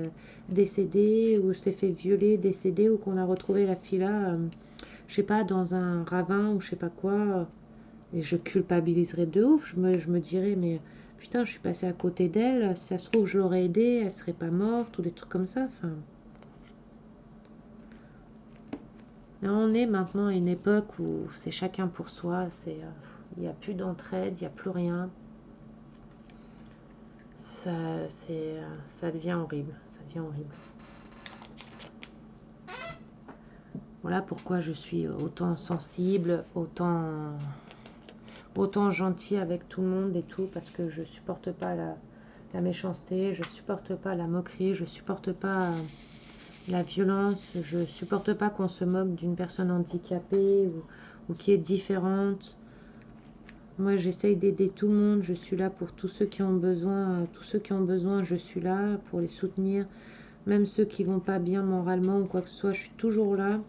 décédée, ou s'est fait violer, décédée, ou qu'on a retrouvé la fille là, je sais pas, dans un ravin, ou je sais pas quoi. Et je culpabiliserais de ouf. Je me dirais, mais putain, je suis passée à côté d'elle. Si ça se trouve, je l'aurais aidée, elle serait pas morte, ou des trucs comme ça. Enfin, là, on est maintenant à une époque où c'est chacun pour soi. Il n'y a plus d'entraide, il n'y a plus rien. Ça devient horrible. Ça devient horrible. Voilà pourquoi je suis autant sensible, autant gentil avec tout le monde et tout, parce que je supporte pas la méchanceté, je supporte pas la moquerie, je supporte pas la violence, je supporte pas qu'on se moque d'une personne handicapée ou qui est différente. Moi, j'essaye d'aider tout le monde, je suis là pour tous ceux qui ont besoin, tous ceux qui ont besoin, je suis là pour les soutenir, même ceux qui vont pas bien moralement ou quoi que ce soit, je suis toujours là.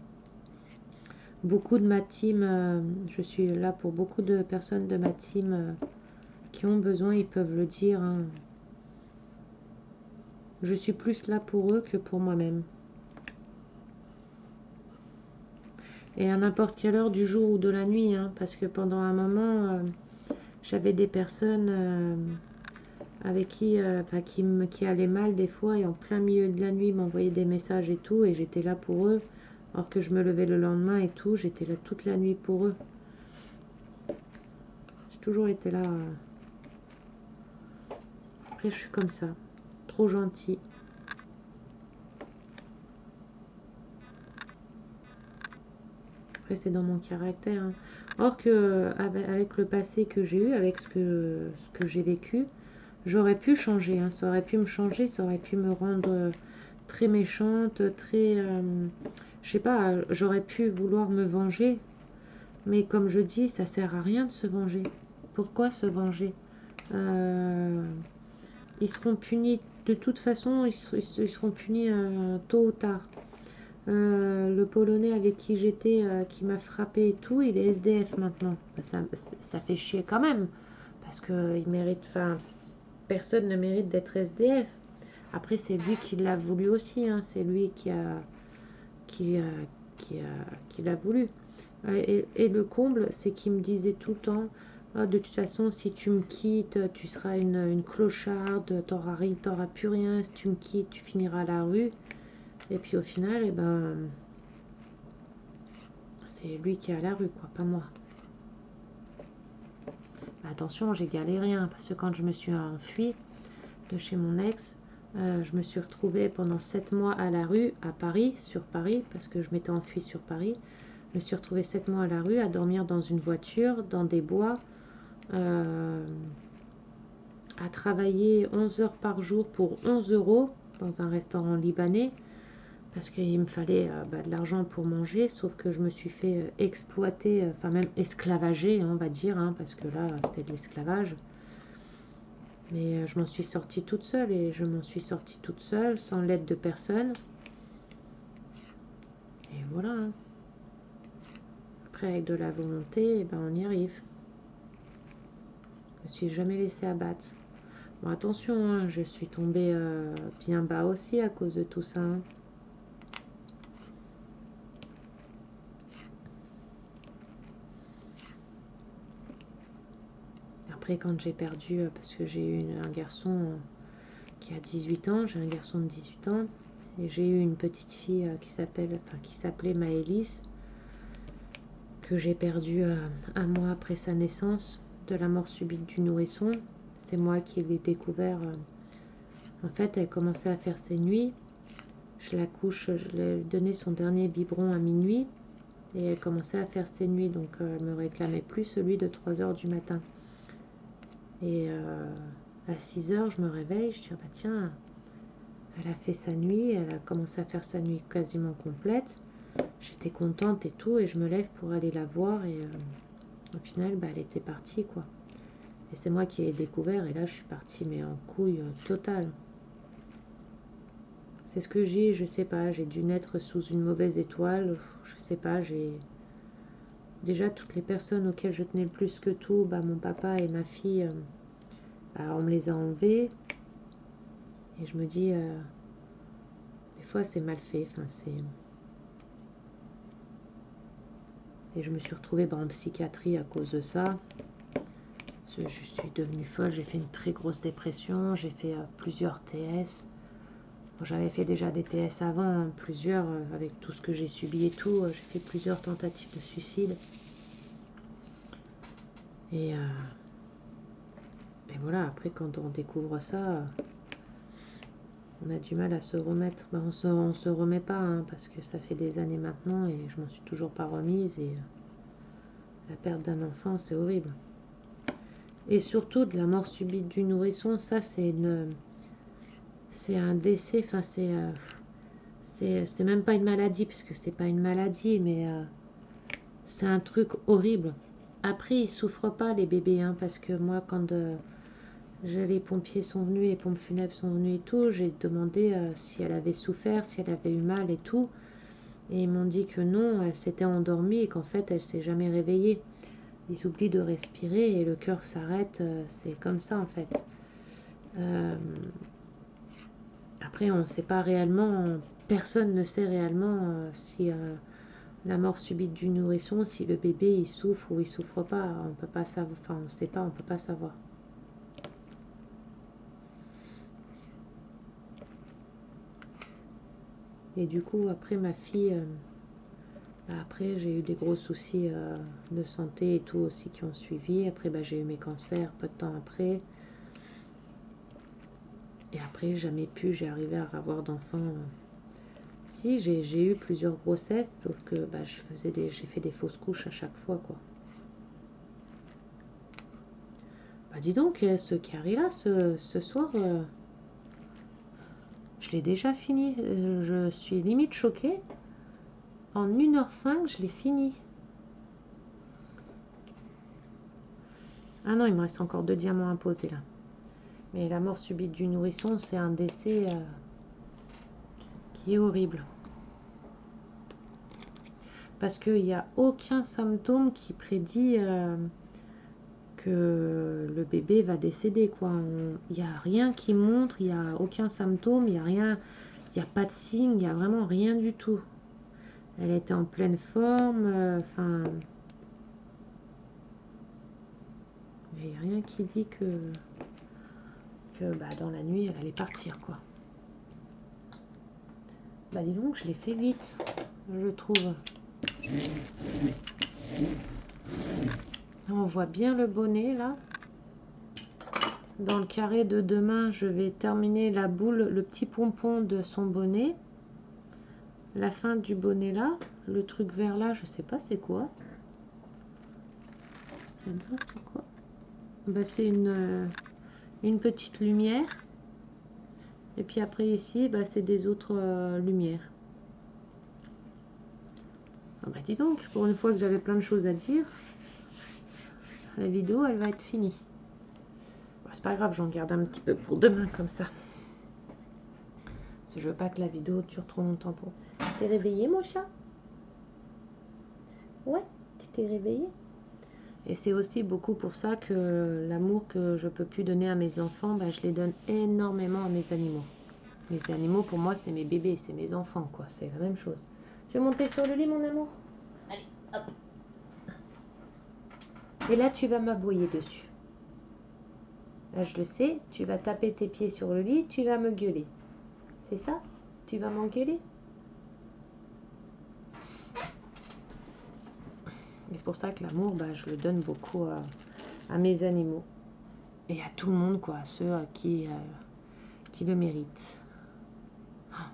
Beaucoup de ma team, je suis là pour beaucoup de personnes de ma team qui ont besoin, ils peuvent le dire, hein. Je suis plus là pour eux que pour moi-même. Et à n'importe quelle heure du jour ou de la nuit, hein, parce que pendant un moment, j'avais des personnes avec qui allaient mal des fois et en plein milieu de la nuit m'envoyaient des messages et tout, et j'étais là pour eux, alors que je me levais le lendemain et tout, j'étais là toute la nuit pour eux. J'ai toujours été là. Après, je suis comme ça, trop gentille. Après, c'est dans mon caractère, hein. Or que avec le passé que j'ai eu, avec ce que j'ai vécu, j'aurais pu changer, hein. Ça aurait pu me changer, ça aurait pu me rendre très méchante, très... je sais pas, j'aurais pu vouloir me venger. Mais comme je dis, ça sert à rien de se venger. Pourquoi se venger? Euh, Ils seront punis, de toute façon, ils seront punis tôt ou tard. Le Polonais avec qui j'étais, qui m'a frappé et tout, il est SDF maintenant. Bah, ça fait chier quand même, parce que il mérite, enfin, personne ne mérite d'être SDF. Après, c'est lui qui l'a voulu aussi, hein, c'est lui qui, a, qui l'a voulu. Et le comble, c'est qu'il me disait tout le temps, ah, de toute façon, si tu me quittes, tu seras une clocharde, t'auras plus rien, si tu me quittes, tu finiras à la rue. Et puis au final, eh ben, c'est lui qui est à la rue, quoi, pas moi. Attention, j'ai galéré, hein, parce que quand je me suis enfuie de chez mon ex, je me suis retrouvée pendant 7 mois à la rue, à Paris, sur Paris, parce que je m'étais enfuie sur Paris. Je me suis retrouvée 7 mois à la rue, à dormir dans une voiture, dans des bois, euh, à travailler 11 heures par jour pour 11 euros dans un restaurant libanais, parce qu'il me fallait de l'argent pour manger, sauf que je me suis fait exploiter, enfin même esclavager, on va dire, hein, parce que là, c'était de l'esclavage. Mais je m'en suis sortie toute seule, et je m'en suis sortie toute seule, sans l'aide de personne. Et voilà, hein. Après, avec de la volonté, eh ben, on y arrive. Je me suis jamais laissée abattre. Bon, attention, hein, je suis tombée bien bas aussi à cause de tout ça, hein. Après, quand j'ai perdu, parce que j'ai eu un garçon qui a 18 ans, j'ai un garçon de 18 ans, et j'ai eu une petite fille qui s'appelait Maëlys, que j'ai perdue un mois après sa naissance, de la mort subite du nourrisson. C'est moi qui l'ai découvert. En fait, elle commençait à faire ses nuits. Je lui ai donné son dernier biberon à minuit, et elle commençait à faire ses nuits, donc elle me réclamait plus celui de 3 heures du matin. Et à 6 heures, je me réveille, je dis, ah bah tiens, elle a fait sa nuit, elle a commencé à faire sa nuit quasiment complète. J'étais contente et tout, et je me lève pour aller la voir, et au final, bah, elle était partie, quoi. Et c'est moi qui ai découvert, et là, je suis partie, mais en couille totale. C'est ce que j'ai, je sais pas, j'ai dû naître sous une mauvaise étoile, je sais pas, j'ai... Déjà, toutes les personnes auxquelles je tenais le plus que tout, bah, mon papa et ma fille, bah, on me les a enlevés. Et je me dis, des fois, c'est mal fait. Enfin, et je me suis retrouvée en psychiatrie à cause de ça. Je suis devenue folle, j'ai fait une très grosse dépression, j'ai fait plusieurs TS. Bon, j'avais fait déjà des TS avant, hein, plusieurs, avec tout ce que j'ai subi et tout. J'ai fait plusieurs tentatives de suicide. Et voilà, après, quand on découvre ça, on a du mal à se remettre. Ben, on se remet pas, hein, parce que ça fait des années maintenant et je m'en suis toujours pas remise. Et la perte d'un enfant, c'est horrible. Et surtout de la mort subite du nourrisson, ça c'est un décès, enfin c'est même pas une maladie, puisque c'est pas une maladie, mais c'est un truc horrible. Après, ils souffrent pas les bébés, hein, parce que moi, quand les pompiers sont venus, les pompes funèbres sont venus et tout, j'ai demandé si elle avait souffert, si elle avait eu mal et tout. Et ils m'ont dit que non, elle s'était endormie et qu'en fait, elle s'est jamais réveillée. Ils oublient de respirer et le cœur s'arrête, c'est comme ça en fait. Euh, Après, on ne sait pas réellement, personne ne sait réellement si la mort subite du nourrisson, si le bébé il souffre ou il souffre pas. On peut pas savoir, enfin on ne sait pas, on peut pas savoir. Et du coup, après ma fille, après j'ai eu des gros soucis de santé et tout aussi qui ont suivi. Après, j'ai eu mes cancers peu de temps après. Et après, jamais pu, j'ai arrivé à avoir d'enfants. Si, j'ai eu plusieurs grossesses, sauf que j'ai fait des fausses couches à chaque fois, quoi. Bah dis donc, ce carré là, ce soir, je l'ai déjà fini. Je suis limite choquée. En 1h05, je l'ai fini. Ah non, il me reste encore 2 diamants à poser là. Mais la mort subite du nourrisson, c'est un décès qui est horrible. Parce qu'il n'y a aucun symptôme qui prédit que le bébé va décéder, quoi. Il n'y a rien qui montre, il n'y a aucun symptôme, il n'y a rien, il n'y a pas de signe, il n'y a vraiment rien du tout. Elle était en pleine forme, enfin, il n'y a rien qui dit que dans la nuit, elle allait partir, quoi. Bah dis donc, je l'ai fait vite, je trouve. On voit bien le bonnet, là. Dans le carré de demain, je vais terminer la boule, le petit pompon de son bonnet. La fin du bonnet, là. Le truc vert, là, je sais pas c'est quoi. C'est quoi? Bah, c'est une petite lumière. Et puis après ici, c'est des autres lumières. Ah bah dis donc, pour une fois que j'avais plein de choses à dire, la vidéo, elle va être finie. Bon, c'est pas grave, j'en garde un petit peu pour demain, comme ça. Parce que je veux pas que la vidéo dure trop longtemps pour... T'es réveillé, mon chat? Ouais, tu t'es réveillé? Et c'est aussi beaucoup pour ça que l'amour que je peux plus donner à mes enfants, je les donne énormément à mes animaux. Mes animaux, pour moi, c'est mes bébés, c'est mes enfants, quoi. C'est la même chose. Je vais monter sur le lit, mon amour. Allez, hop. Et là, tu vas m'aboyer dessus. Là, je le sais, tu vas taper tes pieds sur le lit, tu vas me gueuler. C'est ça? Tu vas m'engueuler? Et c'est pour ça que l'amour, je le donne beaucoup à mes animaux. Et à tout le monde, quoi, à ceux qui le méritent.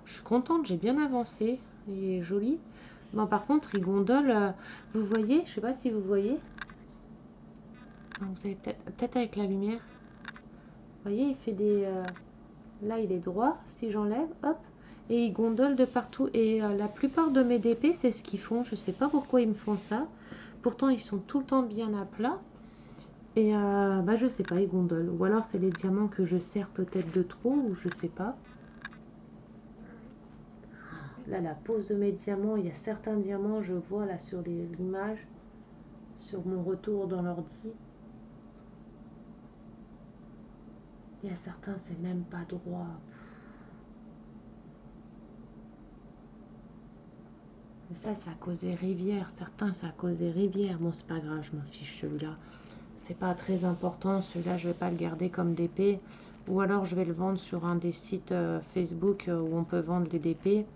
Je suis contente, j'ai bien avancé. Il est joli. Bon, par contre, il gondole. Vous voyez? Je sais pas si vous voyez. Vous savez peut-être avec la lumière. Vous voyez, il fait des... là, il est droit. Si j'enlève, hop. Et il gondole de partout. Et la plupart de mes DP, c'est ce qu'ils font. Je sais pas pourquoi ils me font ça. Pourtant, ils sont tout le temps bien à plat. Et je sais pas, ils gondolent. Ou alors, c'est les diamants que je serre peut-être de trop. Ou je sais pas. Là, la pose de mes diamants, il y a certains diamants, je vois là sur l'image, sur mon retour dans l'ordi. Il y a certains, c'est même pas droit. Mais ça, c'est à cause des rivières. Certains, c'est à cause des rivières. Bon, c'est pas grave, je m'en fiche celui-là. C'est pas très important. Celui-là, je vais pas le garder comme DP. Ou alors, je vais le vendre sur un des sites Facebook où on peut vendre les DP.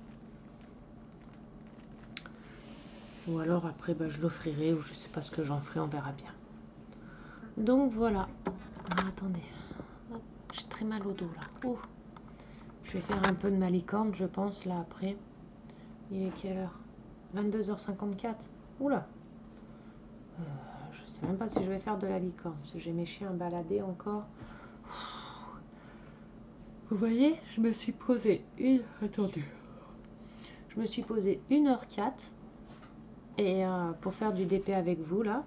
Ou alors, après, je l'offrirai ou je sais pas ce que j'en ferai, on verra bien. Donc, voilà. Ah, attendez. J'ai très mal au dos là. Ouh. Je vais faire un peu de ma licorne, je pense, là après. Il est quelle heure? 22h54. Oula. Je sais même pas si je vais faire de la licorne, parce que j'ai mes chiens baladés encore. Vous voyez, je me suis posée une... Attendez. Je me suis posée 1h04 et, pour faire du DP avec vous, là.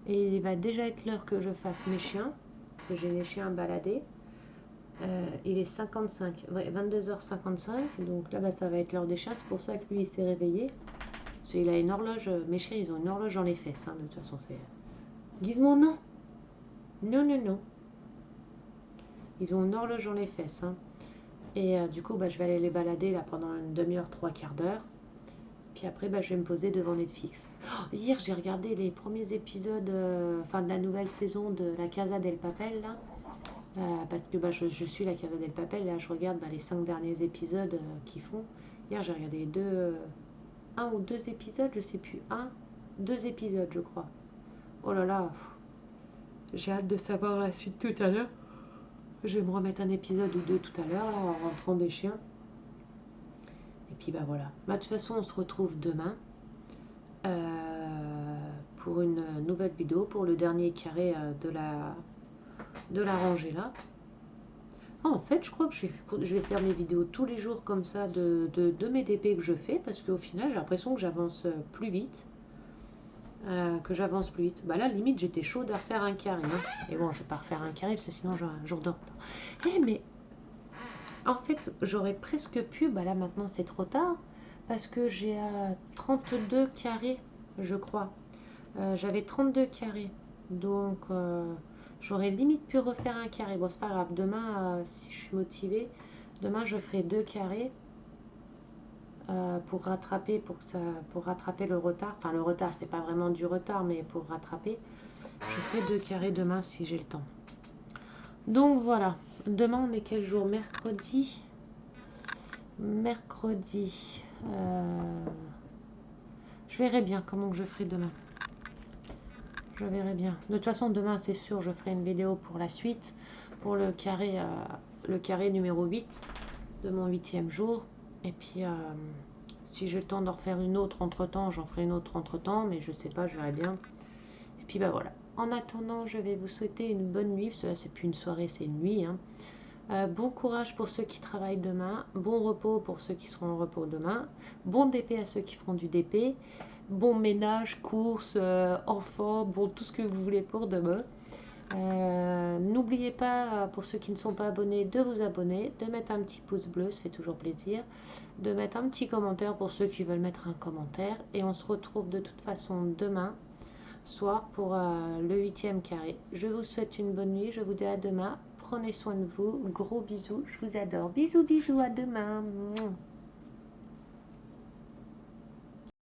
Et il va déjà être l'heure que je fasse mes chiens, parce que j'ai les chiens baladés. Il est 55, ouais, 22h55, donc là, bah, ça va être l'heure des chiens. C'est pour ça que lui, il s'est réveillé. Parce qu'il a une horloge, mes chiens, ils ont une horloge dans les fesses, hein, de toute façon, c'est... Gizmo, non. Non, non, non. Ils ont une horloge dans les fesses, hein. Et du coup, bah, je vais aller les balader là pendant une demi-heure, trois quarts d'heure. Puis après, bah, je vais me poser devant Netflix. Oh, hier, j'ai regardé les premiers épisodes enfin, de la nouvelle saison de La Casa del Papel, là. Parce que bah, je suis La Casa del Papel, là, je regarde bah, les 5 derniers épisodes qu'ils font. Hier, j'ai regardé un ou deux épisodes, je sais plus. 2 épisodes, je crois. Oh là là, j'ai hâte de savoir la suite tout à l'heure. Je vais me remettre un épisode ou deux tout à l'heure, là, en rentrant des chiens. Et puis bah voilà. Bah, de toute façon, on se retrouve demain pour une nouvelle vidéo, pour le dernier carré de la rangée là. Ah, en fait, je crois que je vais faire mes vidéos tous les jours comme ça de mes DP que je fais, parce qu'au final, j'ai l'impression que j'avance plus vite. Bah là, limite, j'étais chaude à refaire un carré. Hein. Et bon, je vais pas refaire un carré, parce que sinon, je redors pas. Eh, mais en fait, j'aurais presque pu, bah là maintenant c'est trop tard, parce que j'ai 32 carrés, je crois. J'avais 32 carrés, donc j'aurais limite pu refaire un carré. Bon, c'est pas grave, demain, si je suis motivée, demain je ferai 2 carrés pour rattraper, pour rattraper le retard. Enfin, le retard, c'est pas vraiment du retard, mais pour rattraper, je ferai 2 carrés demain si j'ai le temps. Donc voilà, demain on est quel jour? Mercredi. Mercredi. Je verrai bien comment que je ferai demain. Je verrai bien. De toute façon, demain, c'est sûr, je ferai une vidéo pour la suite, pour le carré numéro 8 de mon 8e jour. Et puis, si j'ai le temps d'en refaire une autre entre-temps, j'en ferai une autre entre-temps, mais je sais pas, je verrai bien. Et puis, bah voilà. En attendant, je vais vous souhaiter une bonne nuit, parce que là, c'est plus une soirée, c'est une nuit, hein. Bon courage pour ceux qui travaillent demain, bon repos pour ceux qui seront en repos demain, bon DP à ceux qui feront du DP, bon ménage, courses, enfants, bon tout ce que vous voulez pour demain. N'oubliez pas, pour ceux qui ne sont pas abonnés, de vous abonner, de mettre un petit pouce bleu, ça fait toujours plaisir, de mettre un petit commentaire pour ceux qui veulent mettre un commentaire, et on se retrouve de toute façon demain soir pour le 8e carré. Je vous souhaite une bonne nuit, je vous dis à demain. Prenez soin de vous, gros bisous, je vous adore. Bisous, bisous, à demain.